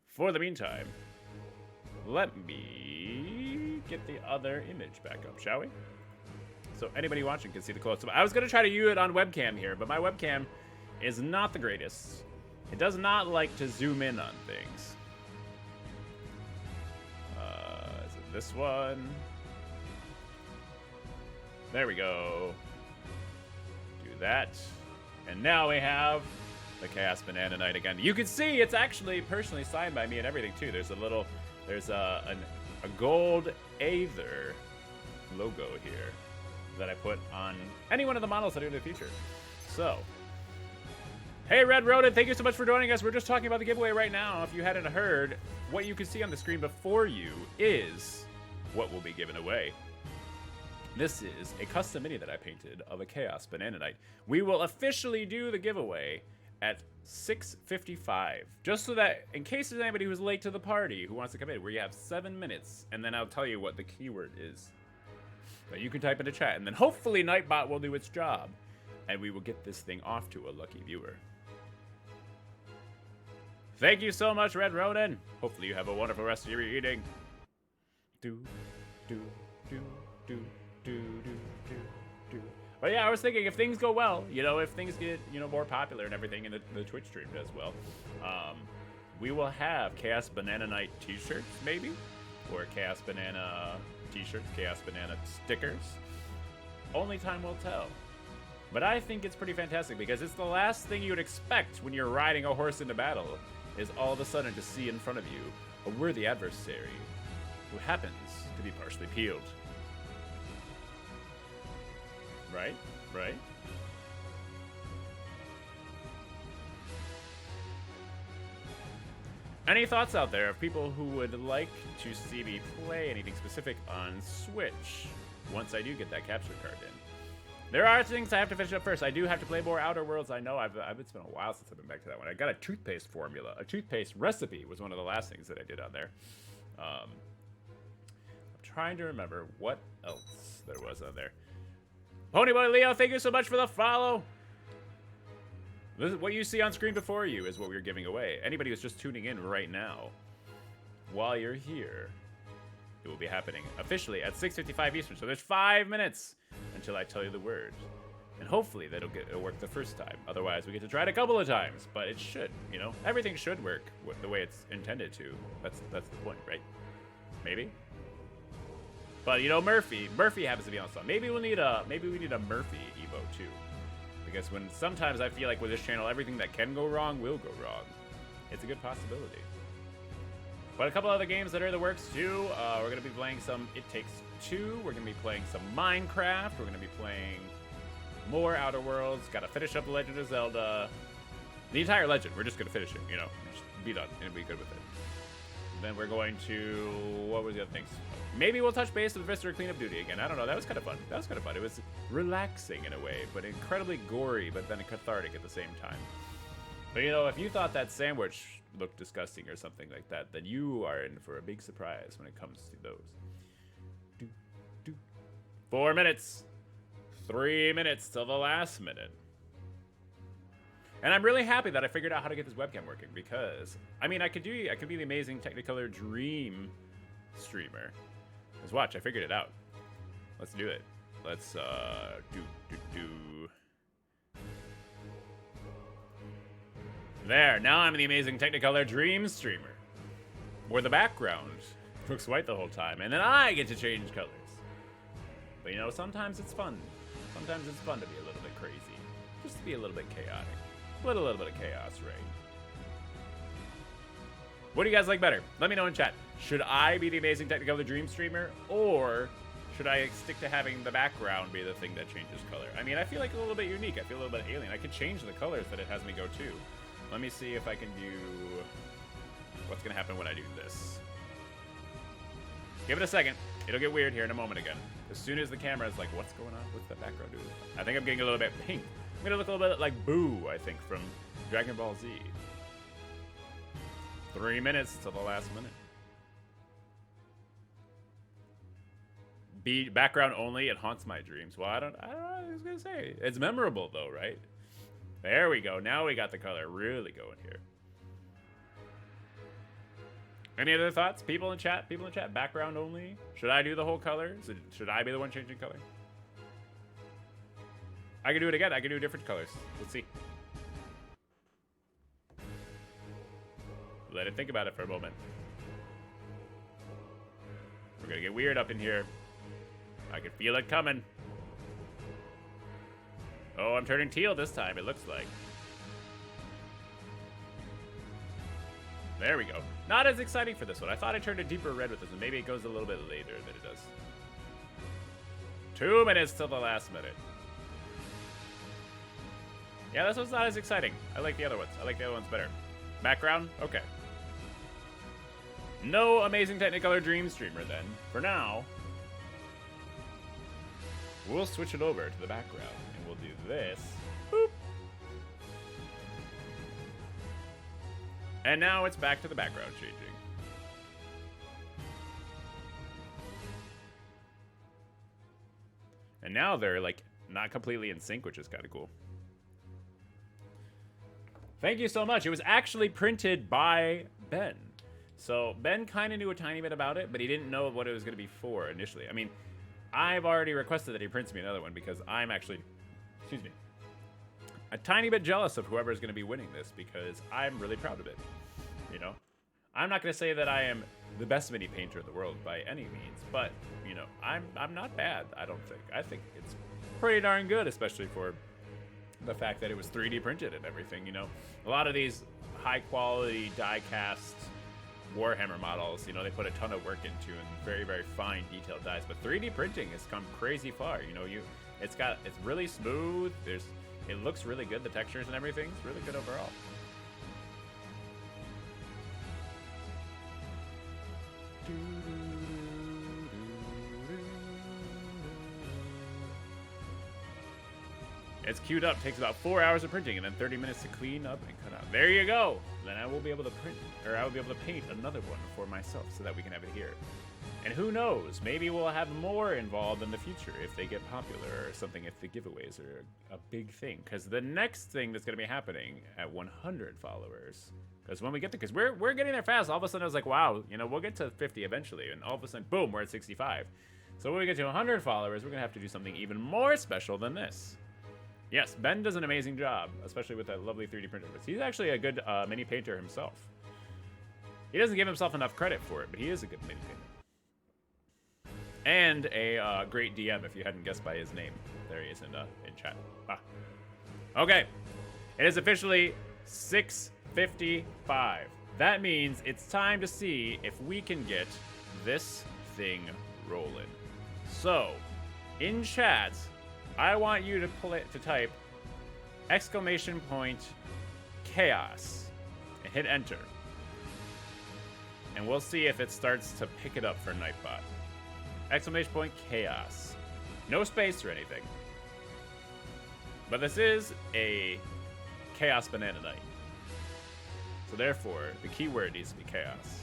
for the meantime, let me get the other image back up, shall we? So anybody watching can see the close-up. I was going to try to use it on webcam here, but my webcam is not the greatest. It does not like to zoom in on things. Is it this one? There we go. Do that. And now we have the Chaos Banana Knight again. You can see it's actually personally signed by me and everything too. There's a gold Aether logo here that I put on any one of the models I do in the future. So, hey Red Rodent, thank you so much for joining us. We're just talking about the giveaway right now. If you hadn't heard, what you can see on the screen before you is what will be given away. This is a custom mini that I painted of a Chaos Banana Knight. We will officially do the giveaway at 6:55, just so that in case there's anybody who's late to the party who wants to come in, where you have 7 minutes, and then I'll tell you what the keyword is that you can type into chat, and then hopefully Nightbot will do its job, and we will get this thing off to a lucky viewer. Thank you so much, Red Ronin. Hopefully you have a wonderful rest of your evening. But yeah, I was thinking if things go well, you know, if things get, you know, more popular and everything, and the Twitch stream does well, we will have Chaos Banana Knight t-shirts, maybe? Or Chaos Banana t-shirts, Chaos Banana stickers. Only time will tell. But I think it's pretty fantastic because it's the last thing you would expect when you're riding a horse into battle, is all of a sudden to see in front of you a worthy adversary who happens to be partially peeled. Right? Right? Any thoughts out there of people who would like to see me play anything specific on Switch once I do get that capture card in? There are things I have to finish up first. I do have to play more Outer Worlds. I know. It's been a while since I've been back to that one. I got a toothpaste formula. A toothpaste recipe was one of the last things that I did on there. I'm trying to remember what else there was on there. Ponyboy Leo, thank you so much for the follow. This is what you see on screen before you is what we're giving away. Anybody who's just tuning in right now, while you're here, it will be happening officially at 6:55 Eastern. So there's 5 minutes until I tell you the word. And hopefully it'll work the first time. Otherwise, we get to try it a couple of times. But it should, you know? Everything should work the way it's intended to. That's the point, right? Maybe? But, you know, Murphy happens to be on the song. Maybe we need a Murphy Evo, too. Because sometimes I feel like with this channel, everything that can go wrong will go wrong. It's a good possibility. But a couple other games that are in the works too. We're going to be playing some It Takes Two. We're going to be playing some Minecraft. We're going to be playing more Outer Worlds. Got to finish up The Legend of Zelda. The entire Legend. We're just going to finish it, you know. Just be done and be good with it. Then we're going to... What was the other things? Maybe we'll touch base with Visitor Cleanup Duty again. I don't know. That was kind of fun. It was relaxing in a way, but incredibly gory, but then cathartic at the same time. But, you know, if you thought that sandwich looked disgusting or something like that, then you are in for a big surprise when it comes to those. 4 minutes. 3 minutes till the last minute. And I'm really happy that I figured out how to get this webcam working because, I mean, I could be the amazing Technicolor Dream streamer. Let's watch. I figured it out. Let's do it. Let's do. There. Now I'm the amazing Technicolor Dream streamer, where the background looks white the whole time, and then I get to change colors. But you know, sometimes it's fun. Sometimes it's fun to be a little bit crazy, just to be a little bit chaotic. Let a little bit of chaos reign. What do you guys like better? Let me know in chat. Should I be the amazing Technicolor Dream streamer, or should I stick to having the background be the thing that changes color? I mean, I feel like a little bit unique. I feel a little bit alien. I could change the colors that it has me go to. Let me see if I can do... What's going to happen when I do this? Give it a second. It'll get weird here in a moment again. As soon as the camera is like, what's going on? What's the background doing? I think I'm getting a little bit pink. I'm going to look a little bit like Boo, I think, from Dragon Ball Z. 3 minutes till the last minute. Background only, it haunts my dreams. Well, I don't know what I was going to say. It's memorable, though, right? There we go. Now we got the color really going here. Any other thoughts? People in chat? People in chat? Background only? Should I do the whole color? Should I be the one changing color? I can do it again. I can do different colors. Let's see. Let it think about it for a moment. We're gonna get weird up in here. I can feel it coming. Oh, I'm turning teal this time, it looks like. There we go. Not as exciting for this one. I thought I turned a deeper red with this one. Maybe it goes a little bit later than it does. 2 minutes till the last minute. Yeah, this one's not as exciting. I like the other ones. I like the other ones better. Background? Okay. No amazing Technicolor Dream streamer then. For now, we'll switch it over to the background. And we'll do this. Boop. And now it's back to the background changing. And now they're like not completely in sync, which is kind of cool. Thank you so much. It was actually printed by Ben. So Ben kind of knew a tiny bit about it, but he didn't know what it was going to be for initially. I mean, I've already requested that he prints me another one because I'm actually, excuse me, a tiny bit jealous of whoever is going to be winning this because I'm really proud of it. You know, I'm not going to say that I am the best mini painter in the world by any means, but you know, I'm not bad. I don't think. I think it's pretty darn good, especially for the fact that it was 3D printed and everything. You know, a lot of these high quality die cast Warhammer models, you know, they put a ton of work into and very, very fine detailed dies, but 3D printing has come crazy far. You know, it's really smooth. It looks really good. The textures and everything's really good overall. It's queued up, takes about 4 hours of printing, and then 30 minutes to clean up and cut out. There you go. Then I will be able to print, or I will be able to paint another one for myself so that we can have it here. And who knows, maybe we'll have more involved in the future if they get popular or something, if the giveaways are a big thing. Because the next thing that's going to be happening at 100 followers, because when we get there, because we're getting there fast, all of a sudden I was like, wow, you know, we'll get to 50 eventually, and all of a sudden, boom, we're at 65. So when we get to 100 followers, we're going to have to do something even more special than this. Yes, Ben does an amazing job, especially with that lovely 3D printer. He's actually a good mini painter himself. He doesn't give himself enough credit for it, but he is a good mini painter. And a great DM, if you hadn't guessed by his name. There he is in chat. Ah. Okay, it is officially 6:55. That means it's time to see if we can get this thing rolling. So, in chat, I want you to type !chaos and hit enter. And we'll see if it starts to pick it up for Nightbot. !chaos. No space or anything. But this is a Chaos Banana Night. So therefore, the keyword needs to be chaos.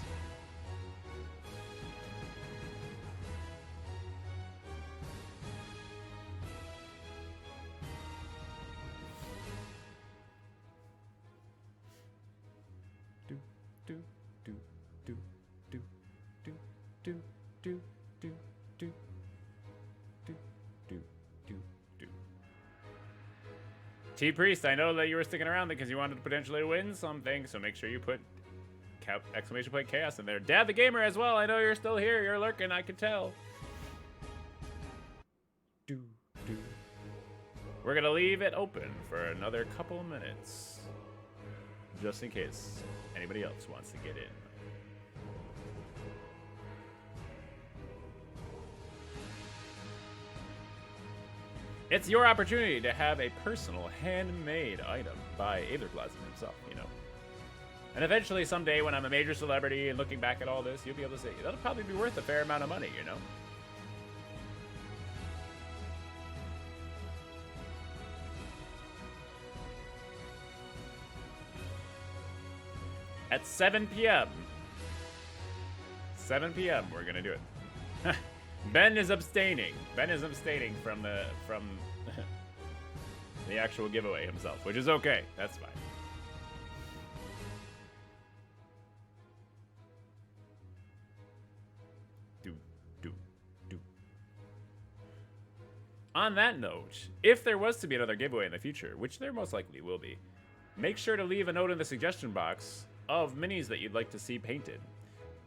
T-Priest, I know that you were sticking around because you wanted to potentially win something, so make sure you put !chaos in there. Dad the Gamer as well, I know you're still here, you're lurking, I can tell. We're gonna leave it open for another couple minutes, just in case anybody else wants to get in. It's your opportunity to have a personal handmade item by Aetherplasm himself, you know. And eventually, someday, when I'm a major celebrity and looking back at all this, you'll be able to say, that'll probably be worth a fair amount of money, you know. At 7 p.m. 7 p.m. we're gonna do it. Ben is abstaining. Ben is abstaining from the actual giveaway himself, which is okay. That's fine. On that note, if there was to be another giveaway in the future, which there most likely will be, make sure to leave a note in the suggestion box of minis that you'd like to see painted.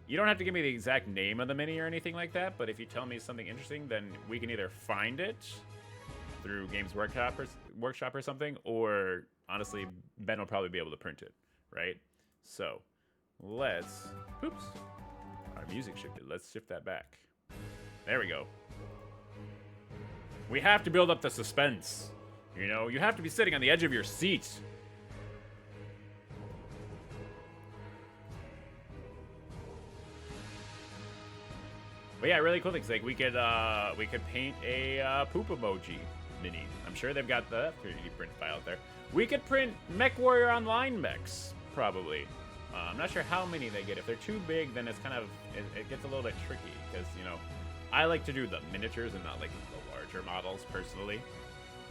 You don't have to give me the exact name of the mini or anything like that, but if you tell me something interesting, then we can either find it through Games Workshop or something, or honestly, Ben will probably be able to print it, right? So, let's... Oops. Our music shifted. Let's shift that back. There we go. We have to build up the suspense. You know, you have to be sitting on the edge of your seat. But yeah, really cool things. Like we could paint a poop emoji mini. I'm sure they've got the 3D print file out there. We could print MechWarrior Online mechs, probably. I'm not sure how many they get. If they're too big, then it's kind of it gets a little bit tricky because, you know, I like to do the miniatures and not like the larger models personally.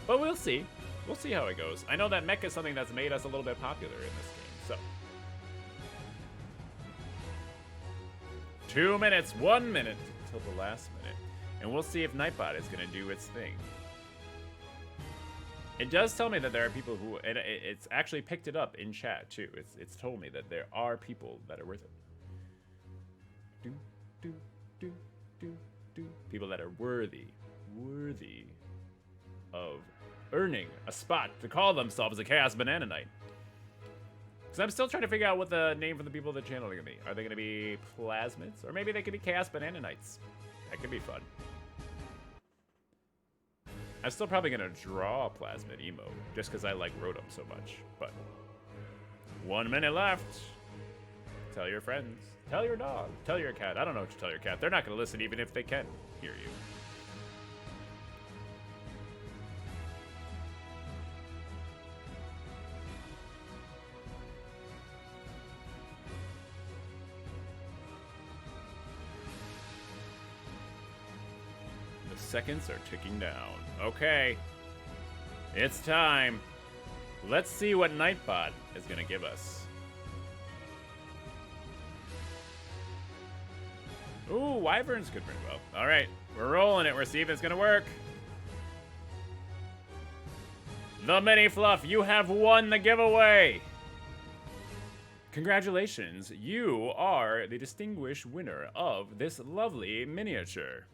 But we'll see. We'll see how it goes. I know that mech is something that's made us a little bit popular in this game. So 2 minutes, 1 minute until the last minute, and we'll see if Nightbot is going to do its thing. It does tell me that there are people who, and it's actually picked it up in chat too. It's told me that there are people that are worth it. People that are worthy of earning a spot to call themselves a Chaos Banana Knight. Because I'm still trying to figure out what the name for the people of the channel are going to be. Are they going to be Plasmids? Or maybe they could be Chaos Banana Knights. That could be fun. I'm still probably going to draw a Plasmid emo, just because I like Rotom so much. But 1 minute left. Tell your friends. Tell your dog. Tell your cat. I don't know what to tell your cat. They're not going to listen even if they can hear you. seconds are ticking down. Okay. It's time. Let's see what Nightbot is going to give us. Ooh, Wyverns could pretty well. All right, we're rolling it. We're seeing if it's going to work. The Mini Fluff, you have won the giveaway. Congratulations, you are the distinguished winner of this lovely miniature.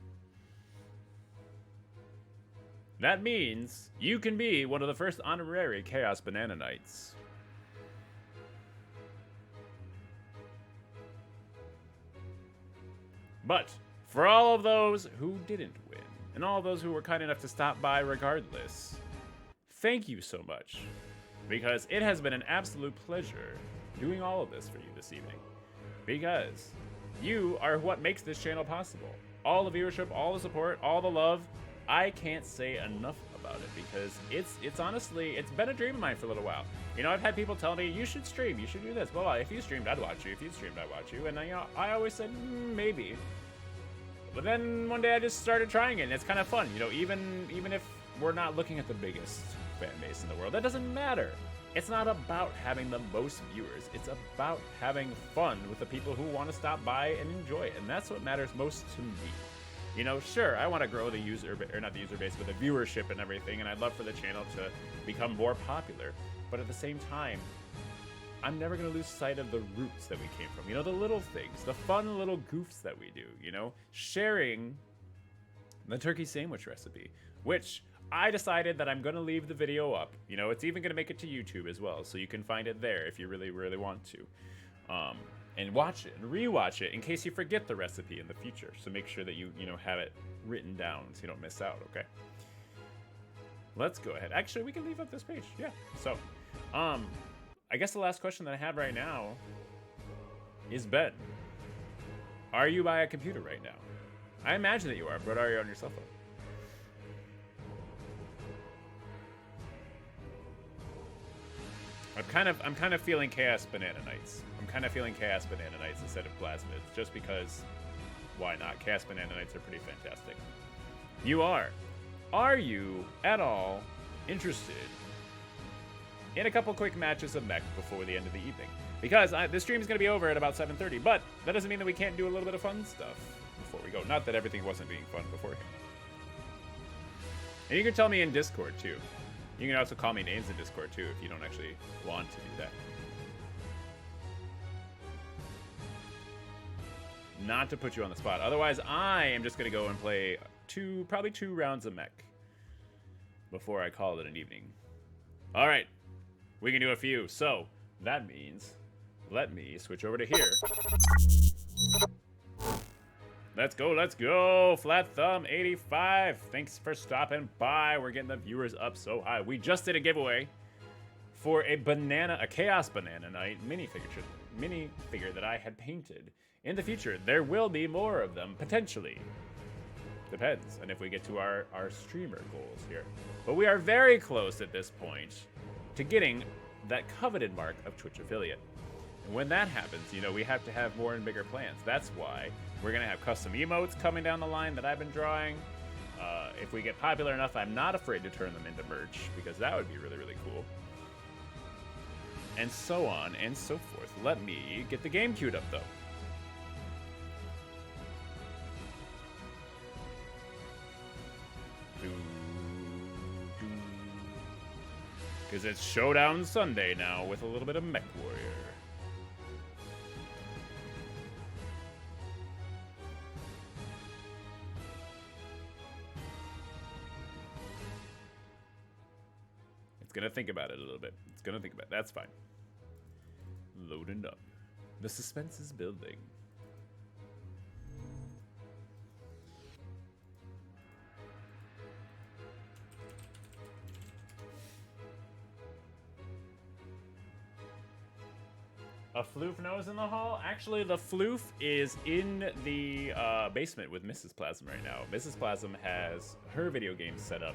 That means you can be one of the first honorary Chaos Banana Knights. But for all of those who didn't win, and all those who were kind enough to stop by regardless, thank you so much, because it has been an absolute pleasure doing all of this for you this evening, because you are what makes this channel possible. All the viewership, all the support, all the love. I can't say enough about it, because it's honestly, it's been a dream of mine for a little while. You know, I've had people tell me, you should stream, you should do this, blah, blah. If you streamed, I'd watch you. If you streamed, I'd watch you. And I always said, maybe. But then one day I just started trying it, and it's kind of fun. You know, even if we're not looking at the biggest fan base in the world, that doesn't matter. It's not about having the most viewers. It's about having fun with the people who want to stop by and enjoy it. And that's what matters most to me. You know, sure, I want to grow the user, or not the user base, but the viewership and everything, and I'd love for the channel to become more popular. But at the same time, I'm never going to lose sight of the roots that we came from. You know, the little things, the fun little goofs that we do, you know? Sharing the turkey sandwich recipe, which I decided that I'm going to leave the video up. You know, it's even going to make it to YouTube as well, so you can find it there if you really, really want to. And watch it and rewatch it in case you forget the recipe in the future. So make sure that you have it written down so you don't miss out, okay? Let's go ahead. Actually, we can leave up this page. Yeah. So, I guess the last question that I have right now is, Ben, are you by a computer right now? I imagine that you are, but are you on your cell phone? I'm kind of feeling Chaos Banana Knights. I'm kind of feeling Chaos Banana Knights instead of Plasmids, just because, why not? Chaos Banana Knights are pretty fantastic. You are. Are you at all interested in a couple quick matches of mech before the end of the evening? Because the stream is going to be over at about 7:30, but that doesn't mean that we can't do a little bit of fun stuff before we go. Not that everything wasn't being fun beforehand. And you can tell me in Discord, too. You can also call me names in Discord, too, if you don't actually want to do that. Not to put you on the spot. Otherwise, I am just going to go and play probably two rounds of mech before I call it an evening. All right. We can do a few. So, that means let me switch over to here. Let's go. Flat Thumb 85. Thanks for stopping by. We're getting the viewers up so high. We just did a giveaway for a Chaos Banana Knight minifigure that I had painted. In the future, there will be more of them, potentially. Depends on if we get to our streamer goals here. But we are very close at this point to getting that coveted mark of Twitch affiliate. And when that happens, we have to have more and bigger plans. That's why we're going to have custom emotes coming down the line that I've been drawing. If we get popular enough, I'm not afraid to turn them into merch, because that would be really, really cool. And so on and so forth. Let me get the game queued up, though. Because it's Showdown Sunday now with a little bit of Mech Warrior. It's gonna think about it a little bit. That's fine. Loading up. The suspense is building. A floof nose in the hall? Actually, the floof is in the basement with Mrs. Plasm right now. Mrs. Plasm has her video game set up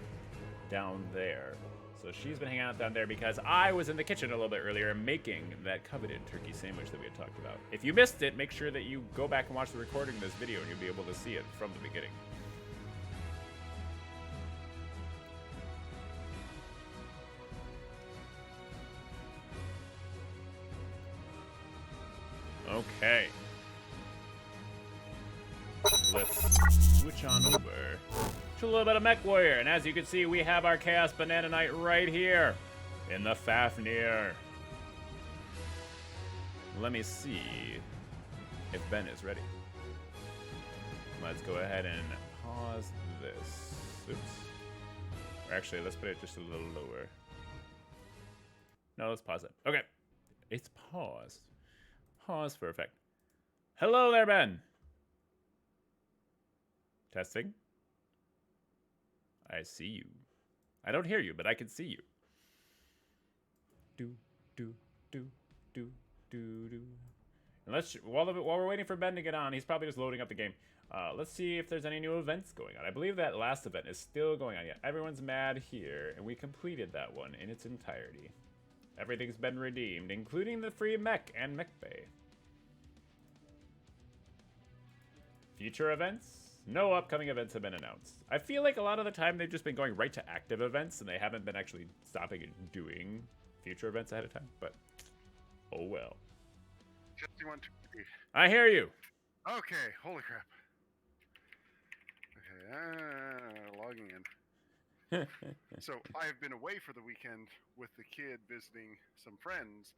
down there. So she's been hanging out down there because I was in the kitchen a little bit earlier making that coveted turkey sandwich that we had talked about. If you missed it, make sure that you go back and watch the recording of this video and you'll be able to see it from the beginning. Okay. Let's switch on over to a little bit of Mech Warrior. And as you can see, we have our Chaos Banana Knight right here in the Fafnir. Let me see if Ben is ready. Let's go ahead and pause this. Oops. Or actually, let's put it just a little lower. No, let's pause it. Okay. It's paused. Pause for effect. Hello there, Ben. Testing. I see you. I don't hear you, but I can see you. Do, do, do, do, do, do. And while we're waiting for Ben to get on, he's probably just loading up the game. Let's see if there's any new events going on. I believe that last event is still going on yet. Everyone's mad here, and we completed that one in its entirety. Everything's been redeemed, including the free mech and mech bay. Future events? No upcoming events have been announced. I feel like a lot of the time they've just been going right to active events, and they haven't been actually stopping and doing future events ahead of time, but oh well. Testing 1, 2, 3. I hear you. Okay, holy crap. Okay, logging in. So I've been away for the weekend with the kid visiting some friends.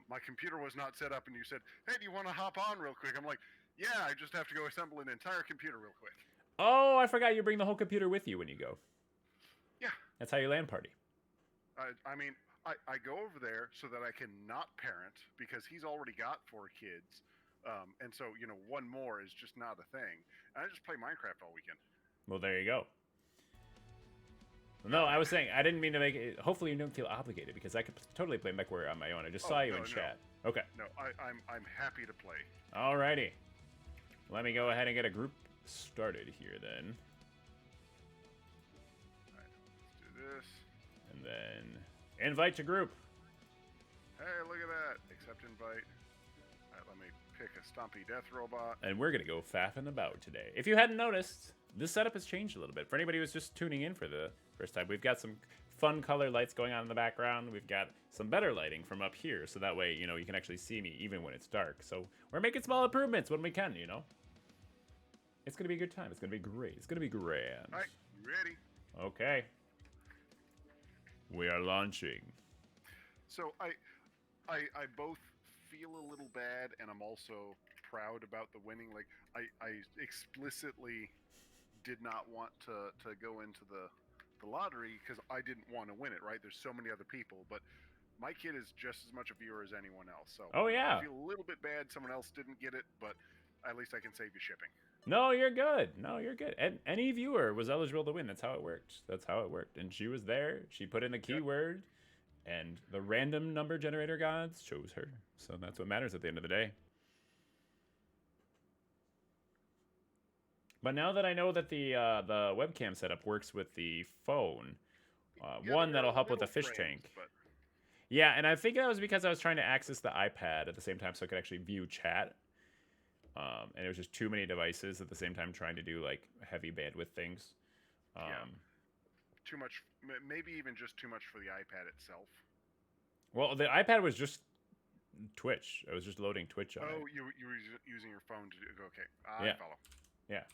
My computer was not set up, and you said, "Hey, do you want to hop on real quick?" I'm like, "Yeah, I just have to go assemble an entire computer real quick." Oh, I forgot you bring the whole computer with you when you go. Yeah. That's how you LAN party. I mean, I go over there so that I can not parent because he's already got 4 kids. And so, you know, one more is just not a thing. And I just play Minecraft all weekend. Well, there you go. No, I was saying, I didn't mean to make it. Hopefully you don't feel obligated, because I could totally play MechWarrior on my own. I just saw you in chat. Okay. No, I'm happy to play. Alrighty. Let me go ahead and get a group started here then. Alright, let's do this. And then invite to group. Hey, look at that. Accept invite. Alright, let me pick a Stompy Death Robot. And we're going to go faffing about today. If you hadn't noticed, this setup has changed a little bit. For anybody who's just tuning in for the first time, we've got some fun color lights going on in the background. We've got some better lighting from up here, so that way, you know, you can actually see me even when it's dark. So we're making small improvements when we can, you know. It's going to be a good time. It's going to be great. It's going to be grand. Alright, you ready? Okay. We are launching. So I both feel a little bad, and I'm also proud about the winning. Like I explicitly did not want to go into the lottery because I didn't want to win it. Right? There's so many other people, but my kid is just as much a viewer as anyone else. So oh yeah, I feel a little bit bad someone else didn't get it, but at least I can save you shipping. No, you're good. No, you're good. And any viewer was eligible to win. That's how it worked. That's how it worked. And she was there. She put in the keyword, and the random number generator gods chose her. So that's what matters at the end of the day. But now that I know that the webcam setup works with the phone, one that'll help with the fish tank. But... Yeah, and I think that was because I was trying to access the iPad at the same time so I could actually view chat. And it was just too many devices at the same time trying to do like heavy bandwidth things. Yeah. Too much, maybe even just too much for the iPad itself. Well, the iPad was just Twitch. I was just loading Twitch on it. Oh, you were using your phone to do. Okay, I follow. Yeah.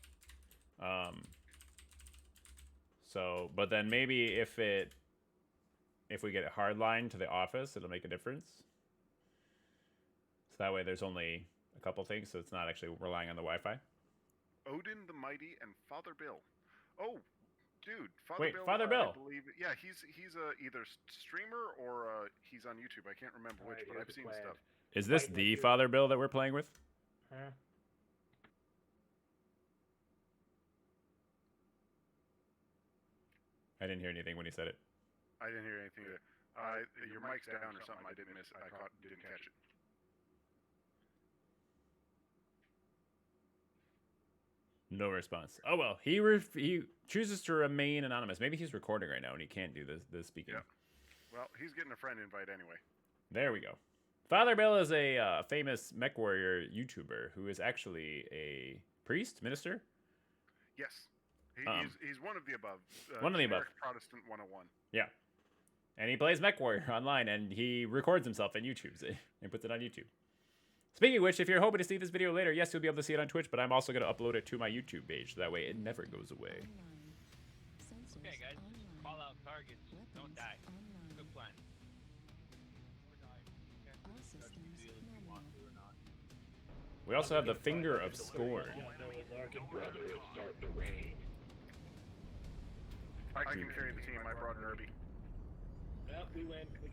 So, but then maybe if we get it hardlined to the office, it'll make a difference. So that way there's only a couple things, so it's not actually relying on the Wi-Fi. Odin the Mighty and Father Bill. Oh, dude, Father Bill. I believe, yeah, he's either streamer or he's on YouTube. I can't remember which, but I've seen stuff. Is this the Father Bill that we're playing with? Huh? I didn't hear anything when he said it. I didn't hear anything either. Your mic's down or something. I didn't miss it. I didn't catch it. No response. Oh well, he chooses to remain anonymous. Maybe he's recording right now and he can't do the speaking. Yeah. Well, he's getting a friend invite anyway. There we go. Father Bill is a famous MechWarrior YouTuber who is actually a priest, minister. Yes, he's one of the above. One of the above. Protestant 101. Yeah, and he plays MechWarrior online, and he records himself and YouTubes it and puts it on YouTube. Speaking of which, if you're hoping to see this video later, yes, you'll be able to see it on Twitch, but I'm also going to upload it to my YouTube page, so that way it never goes away. Okay, guys, just call out targets. Don't die. Good plan. We also have the Finger of Scorn. I can carry the team. I brought an Irby.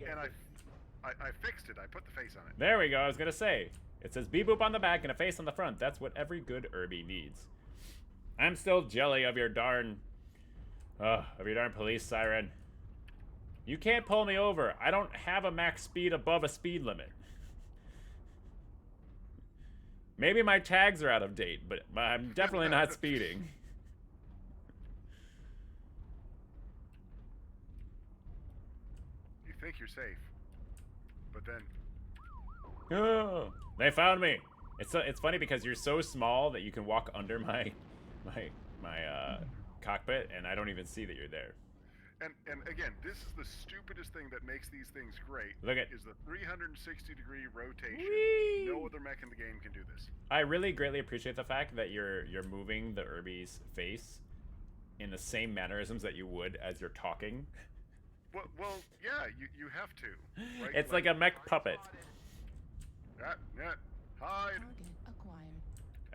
And I fixed it. I put the face on it. There we go, I was going to say. It says beep boop on the back and a face on the front. That's what every good Irby needs. I'm still jelly of your darn police siren. You can't pull me over. I don't have a max speed above a speed limit. Maybe my tags are out of date, but I'm definitely not speeding. You think you're safe, but then Oh, they found me. It's funny because you're so small that you can walk under my cockpit, and I don't even see that you're there. and again, this is the stupidest thing that makes these things great. Look at is the 360-degree rotation. Whee! No other mech in the game can do this. I really greatly appreciate the fact that you're moving the Irby's face in the same mannerisms that you would as you're talking. Well, yeah, you have to. Right? It's like a mech puppet. Yeah, hide. Target acquired.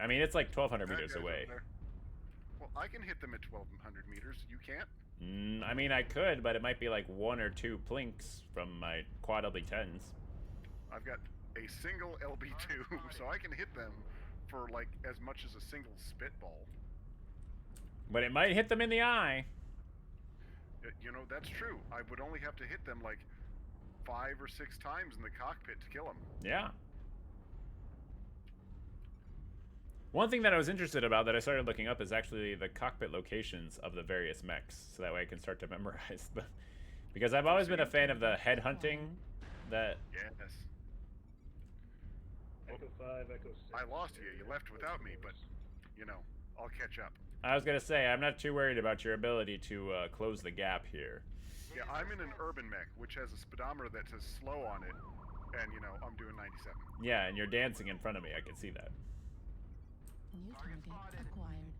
I mean, it's like 1,200 That meters guy's up away. there. Well, I can hit them at 1,200 meters. You can't. I mean, I could, but it might be like 1 or 2 plinks from my quad LB10s. I've got a single LB2, so I can hit them for like as much as a single spitball. But it might hit them in the eye. You know, that's true. I would only have to hit them like 5 or 6 times in the cockpit to kill them. Yeah. One thing that I was interested about that I started looking up is actually the cockpit locations of the various mechs, so that way I can start to memorize them. Because I've always been a fan of the head hunting that... Yes. Echo 5, Echo 6. I lost you. You left without me, but, you know, I'll catch up. I was going to say, I'm not too worried about your ability to close the gap here. Yeah, I'm in an urban mech, which has a speedometer that says slow on it, and, you know, I'm doing 97. Yeah, and you're dancing in front of me. I can see that. New target acquired.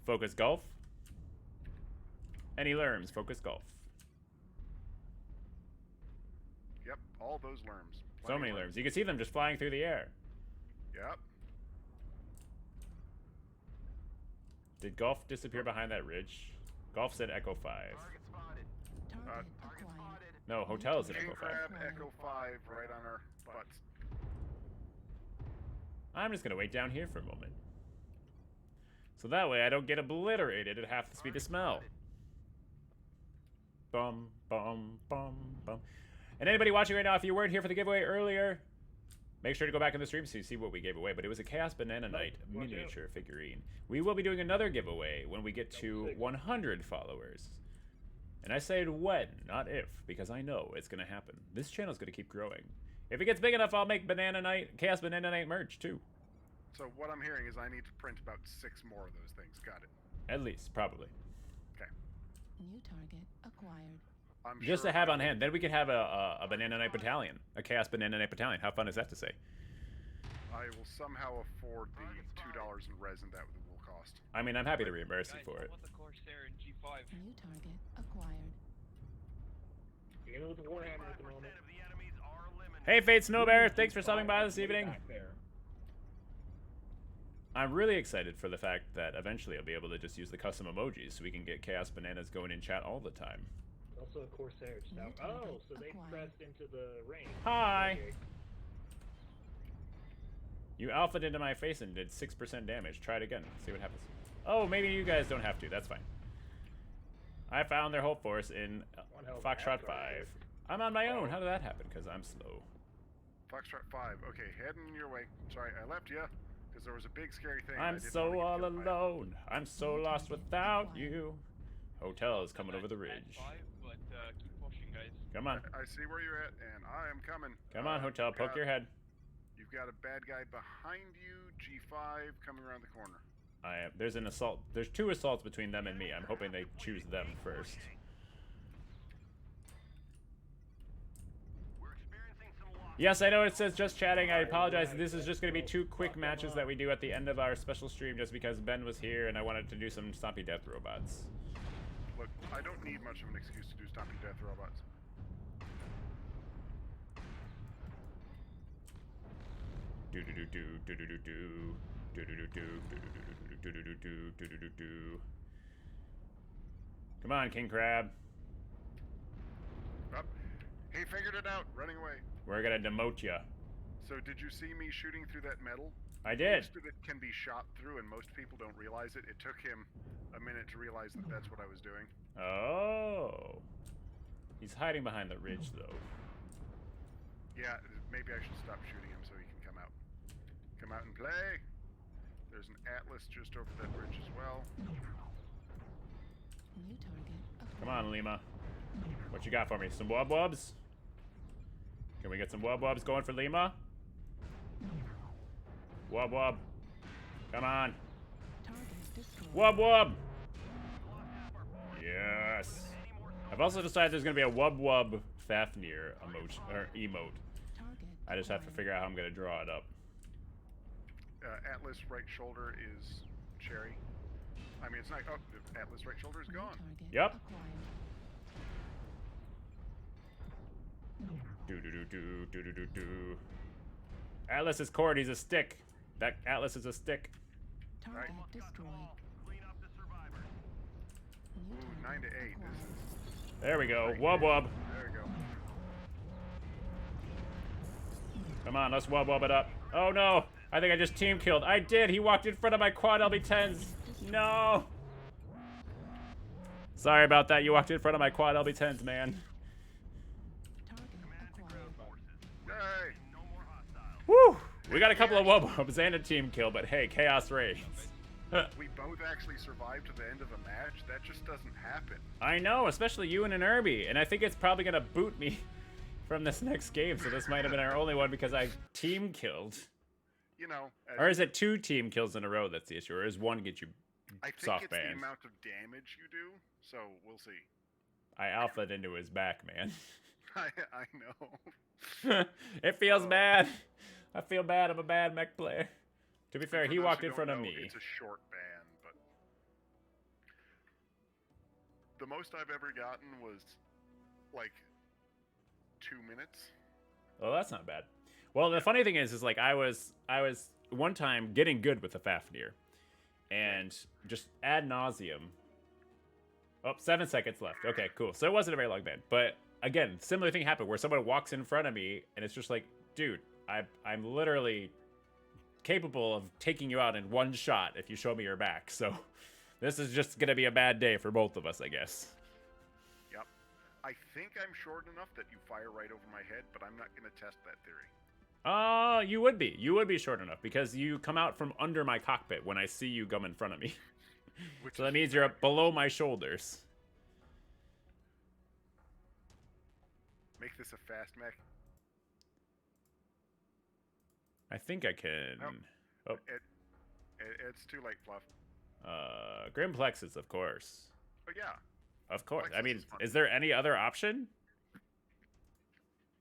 Focus Golf. Any lerms, Focus Golf. Yep, all those lerms. So Plenty many of lerms. You can see them just flying through the air. Yep. Did Golf disappear behind that ridge? Golf said Echo 5. Target Uh, acquired. No, Hotel is an King Echo 5. Crab, Echo 5, right on our butts. I'm just going to wait down here for a moment. So that way I don't get obliterated at half the speed of smell. Bum, bum, bum, bum. And anybody watching right now, if you weren't here for the giveaway earlier, make sure to go back in the stream so you see what we gave away. But it was a Chaos Banana Knight miniature figurine. We will be doing another giveaway when we get to 100 followers. And I said when, not if, because I know it's going to happen. This channel's going to keep growing. If it gets big enough, I'll make Banana Knight, Chaos Banana Knight merch too. So what I'm hearing is I need to print about 6 more of those things. Got it. At least, probably. Okay. New target acquired. I'm Just sure to have on hand. Then we could have a Banana Knight battalion. A Chaos Banana Knight battalion. How fun is that to say? I will somehow afford the $2 in resin that will cost. I mean, I'm happy to reimburse you Guys, for I it. want the Corsair in G5. New target acquired. You're gonna with the Warhammer at the moment. Hey, Fate Snowbear, thanks for stopping by this evening. Back there. I'm really excited for the fact that eventually I'll be able to just use the custom emojis so we can get Chaos Bananas going in chat all the time. Also a Corsair just out. Oh, so they pressed into the range. Hi. Okay. You alphaed into my face and did 6% damage. Try it again. See what happens. Oh, maybe you guys don't have to. That's fine. I found their whole force in One hell of a Foxtrot half-guard 5. here. I'm on my own. How did that happen? Because I'm slow. Foxtrot 5. Okay, heading your way. Sorry, I left you because there was a big scary thing. I'm so all alone. I'm so lost without you. Hotel is coming over the ridge. 5, but keep pushing, guys. Come on. I see where you're at, and I am coming. Come on, Hotel. You've Poke got- your head. You've got a bad guy behind you, G5, coming around the corner. There's an assault. There's 2 assaults between them and me. I'm hoping they choose them first. Yes, I know it says just chatting. I apologize. This is just going to be 2 quick matches that we do at the end of our special stream just because Ben was here and I wanted to do some Stompy Death Robots. Look, I don't need much of an excuse to do Stompy Death Robots. Do do do do do do do do do do do do do do do do do do. Come on, King Crab. Oh, he figured it out, running away. We're gonna demote ya. So did you see me shooting through that metal? I did. Most of it can be shot through, and most people don't realize it. It took him a minute to realize that that's what I was doing. Oh. He's hiding behind the ridge, though. Yeah, maybe I should stop shooting him so he can come out. Come out and play. There's an Atlas just over that bridge as well. New target acquired. Come on, Lima. What you got for me? Some wub-wubs? Can we get some wub-wubs going for Lima? Wub-wub. Come on. Target destroyed. Wub-wub! Yes. I've also decided there's going to be a wub-wub Fafnir emote. Target I just have to acquired. figure out how I'm going to draw it up. Atlas right shoulder is cherry. I mean, it's not. Oh, the Atlas right shoulder is New gone. target Yep. acquired. Do-do-do-do-do-do-do-do. Atlas is cord, he's a stick. That Atlas is a stick. Target Right. destroyed. New Ooh, target 9 to 8. acquired. This is. There we go. right Wub here. wub. There we go. Come on, let's wub wub it up. Oh no! I think I just team killed. I did! He walked in front of my quad LB10s! No! Sorry about that, you walked in front of my quad LB10s, man. Target acquired. Yay! Woo! We got a couple of wub wubs and a team kill, but hey, chaos reigns. We both actually survived to the end of a match. That just doesn't happen. I know, especially you and an Irby, and I think it's probably gonna boot me from this next game, so this might have been our only one because I team killed. You know, Or is it 2 team kills in a row that's the issue, or is 1 get you I think soft it's the banned? amount of damage you do. So we'll see. I alphaed into his back, man. I know. It feels Oh. bad. I feel bad. I'm a bad mech player. To be fair, For he those walked who in don't front of know, me. It's a short ban, but the most I've ever gotten was like 2 minutes. Oh, that's not bad. Well, the funny thing is like I was one time getting good with the Fafnir, and just ad nauseum. Oh, 7 seconds left. Okay, cool. So it wasn't a very long ban, but again, similar thing happened where someone walks in front of me, and it's just like, dude, I'm literally capable of taking you out in one shot if you show me your back. So this is just gonna be a bad day for both of us, I guess. Yep. I think I'm short enough that you fire right over my head, but I'm not going to test that theory. You would be. You would be short enough because you come out from under my cockpit when I see you come in front of me. Which So that is means you're up below my shoulders. Make this a fast mech. I think I can. Nope. It's too late, Fluff. Grimplexes, of course. But yeah, Of course. I Plexus mean, is fun. is there any other option?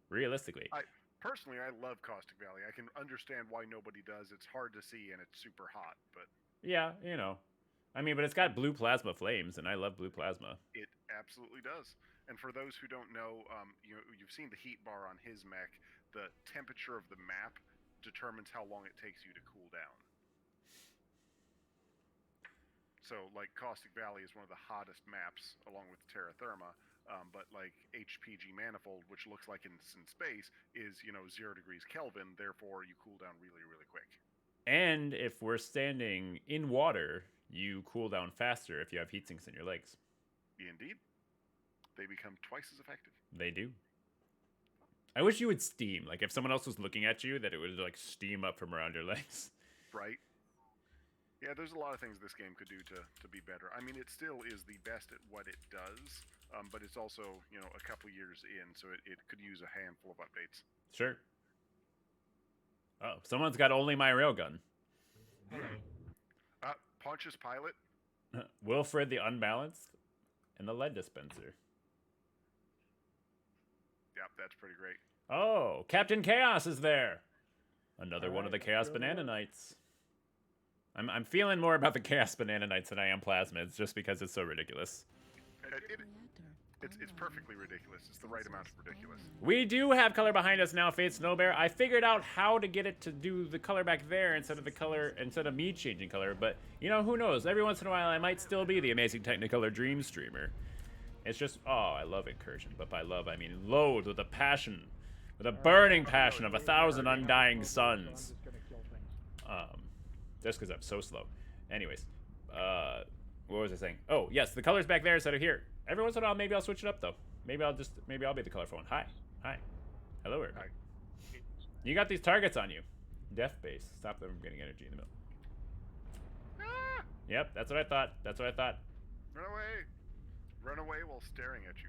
Realistically. personally, I love Caustic Valley. I can understand why nobody does. It's hard to see and it's super hot, but Yeah, you know. I mean, but it's got blue plasma flames, and I love blue plasma. it absolutely does. And for those who don't know, you've seen the heat bar on his mech. The temperature of the map determines how long it takes you to cool down. So, like, Caustic Valley is one of the hottest maps, along with Terra Therma. But, like, HPG Manifold, which looks like it's in space, is, 0 degrees Kelvin. Therefore, you cool down really, really quick. And if we're standing in water, you cool down faster if you have heat sinks in your legs. Indeed. They become twice as effective. They do. I wish you would steam. Like, if someone else was looking at you, that it would, like, steam up from around your legs. Right? Yeah, there's a lot of things this game could do to be better. I mean, it still is the best at what it does, but it's also, a couple years in, so it could use a handful of updates. Sure. Oh, someone's got only my railgun. Pontius Pilot, Wilfred the Unbalanced, and the lead dispenser. Yep, that's pretty great. Oh, Captain Chaos is there. Another one of the Alright, Chaos go Banana on. Knights. I'm feeling more about the Chaos Banana Knights than I am Plasmids, just because it's so ridiculous. It's perfectly ridiculous. It's the right amount of ridiculous. We do have color behind us now, Fate Snowbear. I figured out how to get it to do the color back there instead of me changing color, but you know, who knows? Every once in a while I might still be the amazing Technicolor Dream streamer. It's just, oh, I love Incursion, but by love I mean loathe with a passion, with a burning passion of 1,000 undying suns. I'm just gonna kill things. Just because I'm so slow. Anyways, what was I saying? Oh, yes, the color's back there instead of here. Every once in a while, maybe I'll switch it up, though. Maybe I'll be the colorful one. Hi. Hi. Hello, everybody. You got these targets on you. Death base. Stop them from getting energy in the middle. Ah! Yep, that's what I thought. That's what I thought. Run away! Run away while staring at you.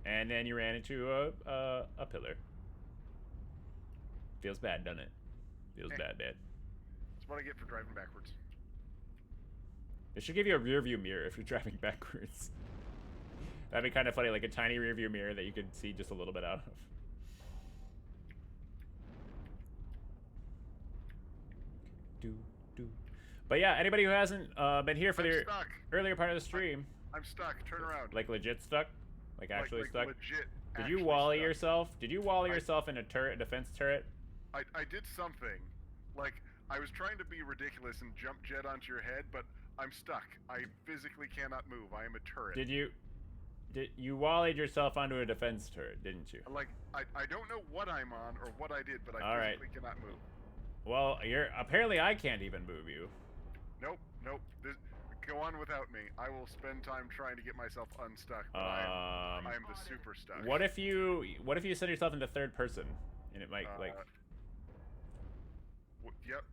And then you ran into a pillar. Feels bad, doesn't it? Feels bad. That's what I get for driving backwards. It should give you a rear view mirror if you're driving backwards. That'd be kind of funny, like a tiny rear view mirror that you could see just a little bit out of. But yeah, anybody who hasn't been here for I'm the stuck. earlier part of the stream, I'm stuck. Turn around. like legit stuck, like actually like stuck. Legit. Did you actually wally stuck. yourself? Did you wally I- yourself in a turret, a defense turret? I did something. Like, I was trying to be ridiculous and jump jet onto your head, but I'm stuck. I physically cannot move. I am a turret. Did you wallied yourself onto a defense turret, didn't you? Like, I don't know what I'm on or what I did, but I All right. physically cannot move. Well, apparently I can't even move you. Nope. Go on without me. I will spend time trying to get myself unstuck, but I am the super stuck. What if you send yourself into third person and it might like Yep.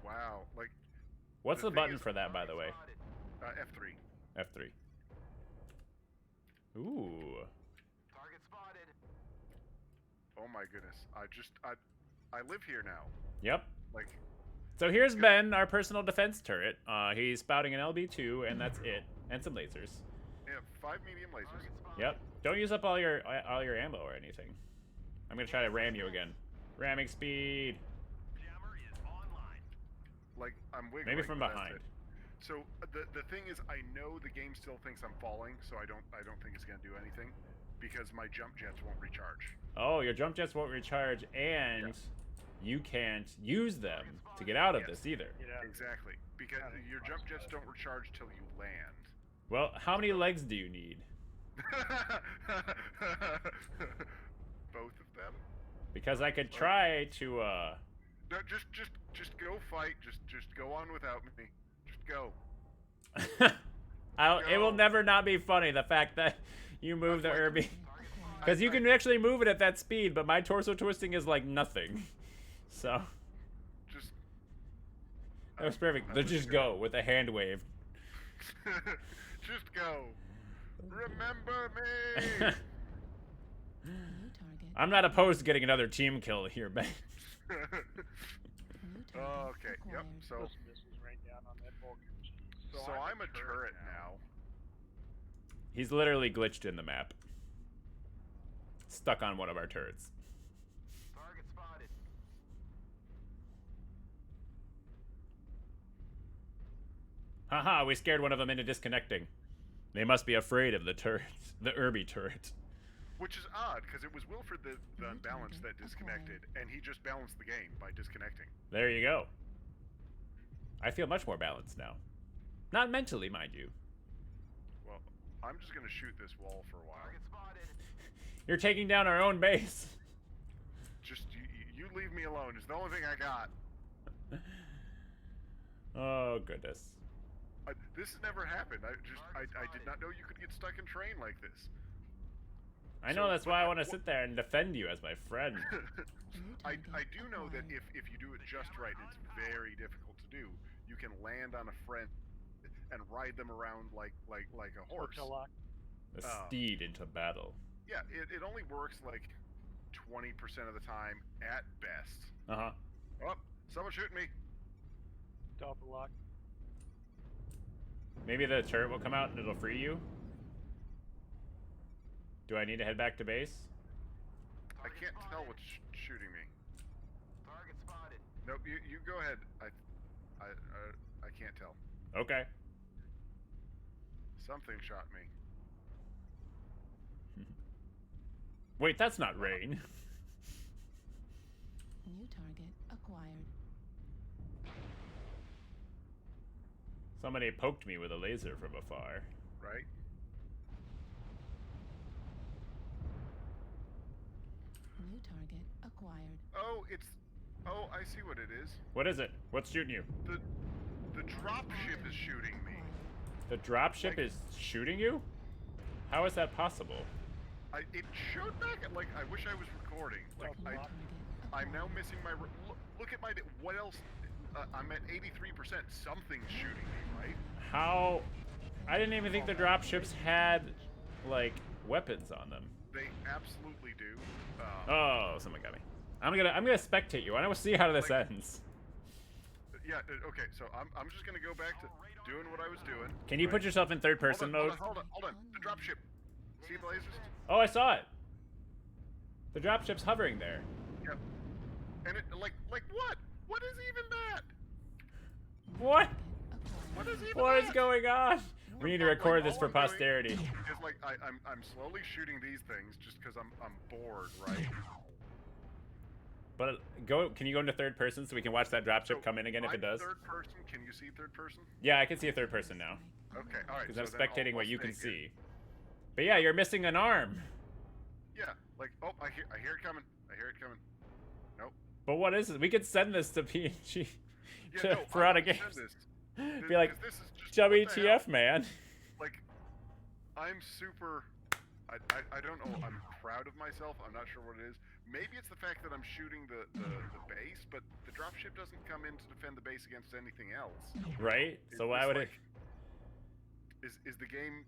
Wow. Like, what's the the thing button is- for that, by the way? F3. F3. Ooh. Oh my goodness. I live here now. Yep. Like, So here's Ben, our personal defense turret. He's spouting an LB2, and that's it, and some lasers. yeah, 5 medium lasers. Yep. Don't use up all your ammo or anything. I'm gonna try to ram you again. Ramming speed. Like, I'm wiggling. Maybe from but that's behind. it. So the thing is, I know the game still thinks I'm falling, so I don't think it's gonna do anything, because my jump jets won't recharge. Oh, your jump jets won't recharge, and you can't use them to get out of Yes. this either. Yeah. Exactly, because your jump jets don't recharge till you land. Well, how many legs do you need? Both of them. Because I could try to, No, just go fight. Just go on without me. Just go. it will Go. never not be funny, the fact that you move the Irby. Because you can actually move it at that speed, but my torso twisting is like nothing. So, Just. that was perfect. Let's just go with a hand wave. Just go. Remember me. New target. I'm not opposed to getting another team kill here, Ben. New target Okay. Yep. acquired. So This was right down on that Vulcan cheese. so I'm a turret now. He's literally glitched in the map. Stuck on one of our turrets. Target spotted. Haha, we scared one of them into disconnecting. They must be afraid of the turret. The Irby turret. Which is odd, because it was Wilfred the unbalanced that disconnected, and he just balanced the game by disconnecting. There you go. I feel much more balanced now. Not mentally, mind you. Well, I'm just gonna shoot this wall for a while. Target spotted. You're taking down our own base. Just you leave me alone. It's the only thing I got. Oh, goodness. This has never happened. I did not know you could get stuck in terrain like this. I know, So, that's why I want to sit there and defend you as my friend. I do know that if you do it just right, it's very difficult to do. You can land on a friend and ride them around like a horse. Hotel lock. The Oh. steed into battle. Yeah, it only works like 20% of the time at best. Uh-huh. Oh, someone shooting me. Top of lock. Maybe the turret will come out and it'll free you? Do I need to head back to base? can't tell what's shooting me. Target spotted. Nope, you go ahead. I can't tell. Okay. Something shot me. Wait, that's not rain. New target acquired. Somebody poked me with a laser from afar. Right? New target acquired. Oh, it's. Oh, I see what it is. What is it? What's shooting you? The drop ship is shooting me. The dropship is shooting you? How is that possible? It showed back at, like, I wish I was recording. Like, New target I'm now acquired. missing my. Look at my. What else? I'm at 83%. Something's shooting me, right? How? I didn't even think the dropships had, like, weapons on them. They absolutely do. Oh, someone got me. I'm gonna spectate you. I want to see how this ends. Yeah. Okay. So I'm just gonna go back to doing what I was doing. Can you right? put yourself in third person mode? Hold on. The dropship. See the lasers? Oh, I saw it. The dropship's hovering there. Yep. And it like what? What is even that? What? What is even What that? is going on? We need to record this all for I'm doing posterity. Is like I'm slowly shooting these things just because I'm bored, right? But can you go into third person so we can watch that dropship come in again if I'm it does? Third person. Can you see third person? Yeah, I can see a third person now Okay. All right. because I'm so then spectating I'll what you can take it. see. But yeah, you're missing an arm. Yeah. Like I hear it coming. I hear it coming. Nope. But what is it? We could send this to PNG Yeah. to No. Ferrata I won't Games. send this. Be like, 'Cause this is just, what the hell? WTF, man. Like, I'm super. I don't know. I'm proud of myself. I'm not sure what it is. Maybe it's the fact that I'm shooting the base, but the dropship doesn't come in to defend the base against anything else. Right? Is So why this, would like, Is the game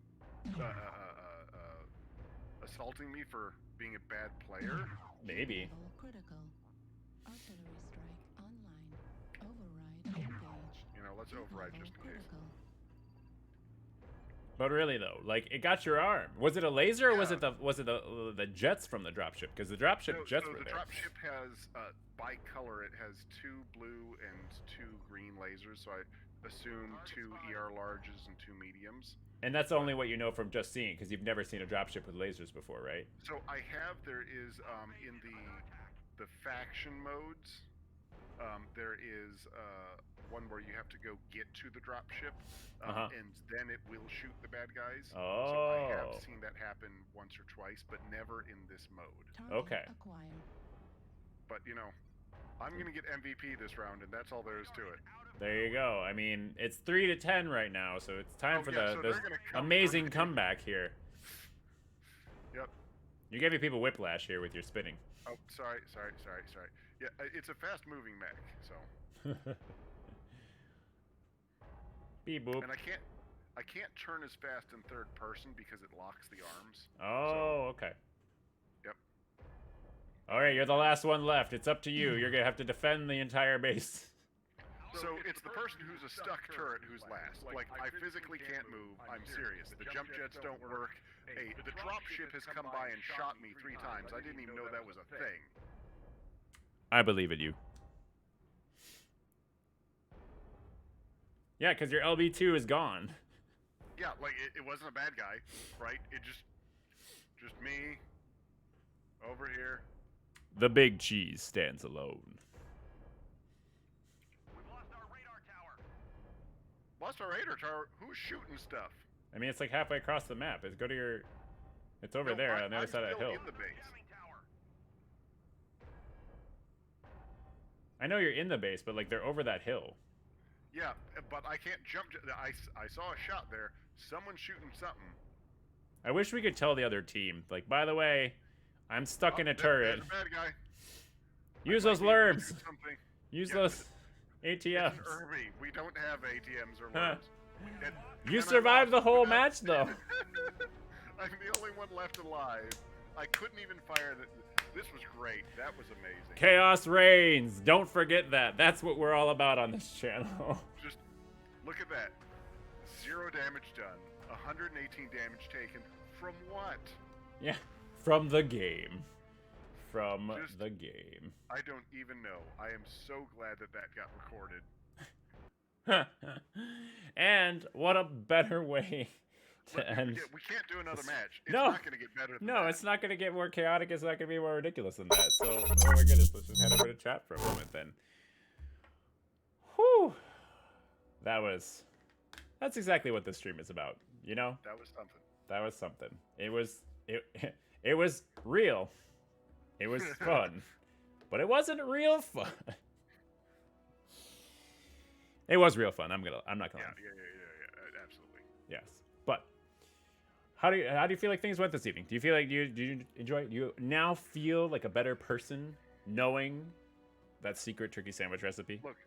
assaulting me for being a bad player? Maybe. Level critical. Artillery strike online. Override engaged. You know, let's override Level just in case. critical. But really though, like it got your arm. Was it a laser or was Yeah. it the jets from the dropship? Because the dropship jets so were the there. dropship has bi-color. It has 2 blue and 2 green lasers. So I assume 2 ER larges and 2 mediums. And that's only what you know from just seeing, because you've never seen a dropship with lasers before, right? So I have. There is in the faction modes. There is one where you have to go get to the dropship, and then it will shoot the bad guys. So I Oh. have seen that happen once or twice, but never in this mode. Target Okay. acquired. But you know, I'm gonna get MVP this round, and that's all there is to it. There you go. I mean, it's 3-10 right now, so it's time for yeah, so the they're gonna come amazing for me. comeback here. Yep. You're giving people whiplash here with your spinning. Oh, sorry. Yeah, it's a fast-moving mech, so. Beep boop. And I can't turn as fast in third person because it locks the arms. Oh, okay. Yep. All right, you're the last one left. It's up to you. You're gonna have to defend the entire base. So it's the person who's a stuck turret who's last. Like, I physically can't move. I'm serious. The jump jets don't work. Hey, the drop ship has come by and shot me 3 times. I didn't even know that was a thing. I believe in you. Yeah, because your LB2 is gone. Yeah, like, it wasn't a bad guy, right? It just me, over here. The big cheese stands alone. Lost our radar tower? Who's shooting stuff? I mean, it's like halfway across the map. It's go to your... It's over No, there on the other I'm side of that still hill. in the base. I know you're in the base, but like they're over that hill. Yeah, but I can't jump. I saw a shot there. Someone's shooting something. I wish we could tell the other team, like, by the way, I'm stuck in a There's turret. a bad guy. Use I those might be able to lerms. do something. Use Yeah, those It's ATMs. an Irby. We don't have ATMs or Huh. lerms. You And I survived the lost whole without- match, though. I'm the only one left alive. I couldn't even fire the. This was great. That was amazing. Chaos reigns. Don't forget that. That's what we're all about on this channel. Just look at that. 0 damage done. 118 damage taken. From what? Yeah. From the game. from Just- the game. I don't even know. I am so glad that that got recorded. And what a better way to Look, end. we can't do another match. It's No. not going to get better than No, that. it's not going to get more chaotic. It's not going to be more ridiculous than that. So, oh my goodness, let's just head over to chat for a moment then. Whew. That's exactly what this stream is about, you know? That was something. That was something. It was real. It was fun. But it wasn't real fun. It was real fun. I'm not gonna lie. Yeah, absolutely. Yes. But how do you feel like things went this evening? Do you feel like do you enjoy it? Do you now feel like a better person knowing that secret turkey sandwich recipe? Look,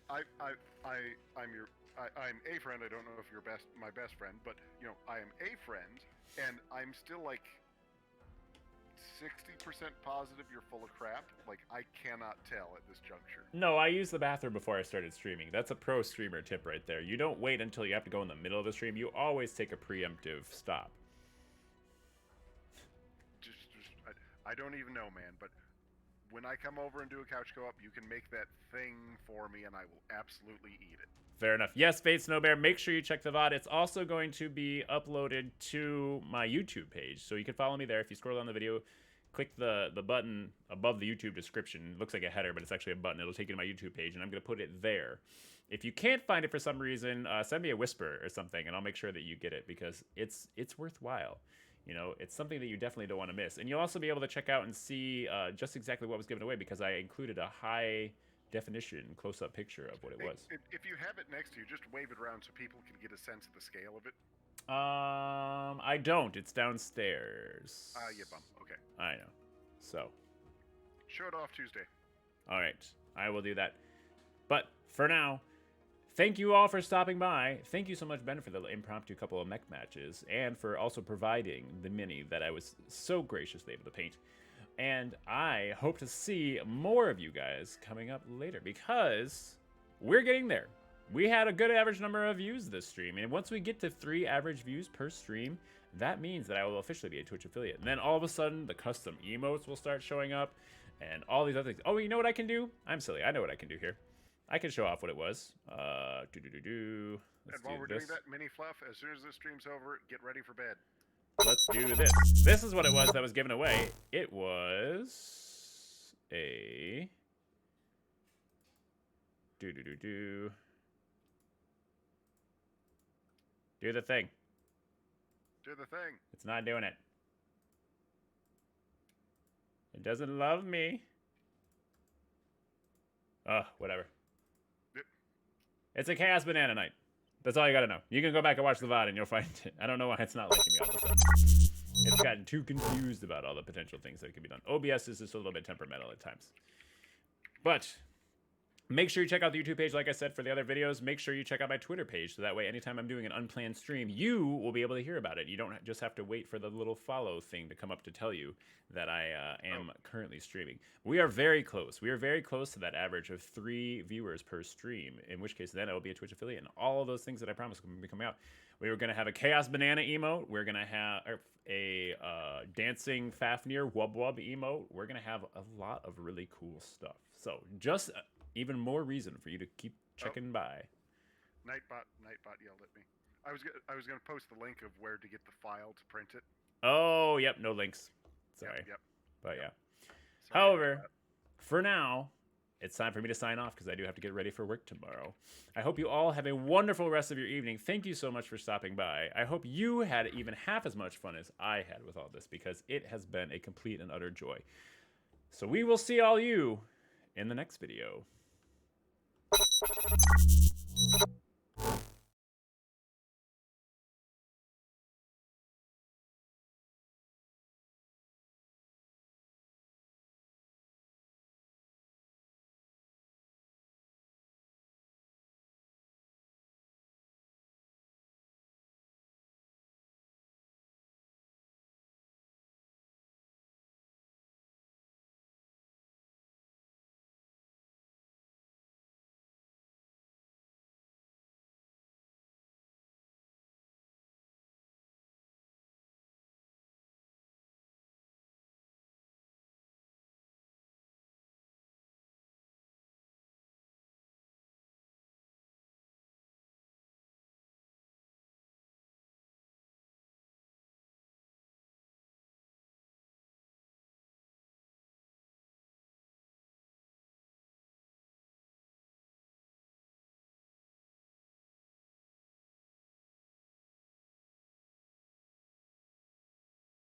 I'm a friend. I don't know if you're my best friend, but you know, I am a friend, and I'm still like 60% positive you're full of crap. Like, I cannot tell at this juncture. No, I used the bathroom before I started streaming. That's a pro streamer tip right there. You don't wait until you have to go in the middle of the stream. You always take a preemptive stop. I don't even know, man, but when I come over and do a couch co-op, you can make that thing for me, and I will absolutely eat it. Fair enough. Yes, Fate Snowbear, make sure you check the VOD. It's also going to be uploaded to my YouTube page, so you can follow me there. If you scroll down the video, click the button above the YouTube description. It looks like a header, but it's actually a button. It'll take you to my YouTube page, and I'm going to put it there. If you can't find it for some reason, send me a whisper or something, and I'll make sure that you get it, because it's worthwhile. You know, it's something that you definitely don't want to miss. And you'll also be able to check out and see just exactly what was given away, because I included a high-definition close-up picture of what it was. If you have it next to you, just wave it around so people can get a sense of the scale of it. I don't. It's downstairs. You bum. Okay. I know. So, Show it off Tuesday. all right. I will do that. But for now, thank you all for stopping by. Thank you so much, Ben, for the impromptu couple of mech matches, and for also providing the mini that I was so graciously able to paint. And I hope to see more of you guys coming up later, because we're getting there. We had a good average number of views this stream, and once we get to 3 average views per stream, that means that I will officially be a Twitch affiliate. And then all of a sudden, the custom emotes will start showing up, and all these other things. Oh, you know what I can do? I'm silly. I know what I can do here. I can show off what it was. Let's And while we're do doing this. that, mini fluff, as soon as this stream's over, get ready for bed. Let's do this. This is what it was that was given away. It was a do the thing. Do the thing. It's not doing it. It doesn't love me. Whatever. Yep. It's a Chaos Banana Night. That's all you gotta know. You can go back and watch the VOD and you'll find it. I don't know why it's not liking me all of a sudden. It's gotten too confused about all the potential things that can be done. OBS is just a little bit temperamental at times. But make sure you check out the YouTube page, like I said, for the other videos. Make sure you check out my Twitter page, so that way anytime I'm doing an unplanned stream, you will be able to hear about it. You don't just have to wait for the little follow thing to come up to tell you that I am currently streaming. We are very close. We are very close to that average of 3 viewers per stream, in which case then I will be a Twitch affiliate. And all of those things that I promised will be coming out. We were going to have a Chaos Banana emote. We're going to have a Dancing Fafnir Wub Wub emote. We're going to have a lot of really cool stuff. So just even more reason for you to keep checking by. Nightbot yelled at me. I was gonna post the link of where to get the file to print it. Oh, yep, no links. Sorry. Yep. But yeah. Sorry However, about that. for now, it's time for me to sign off because I do have to get ready for work tomorrow. I hope you all have a wonderful rest of your evening. Thank you so much for stopping by. I hope you had even half as much fun as I had with all this, because it has been a complete and utter joy. So we will see all you in the next video.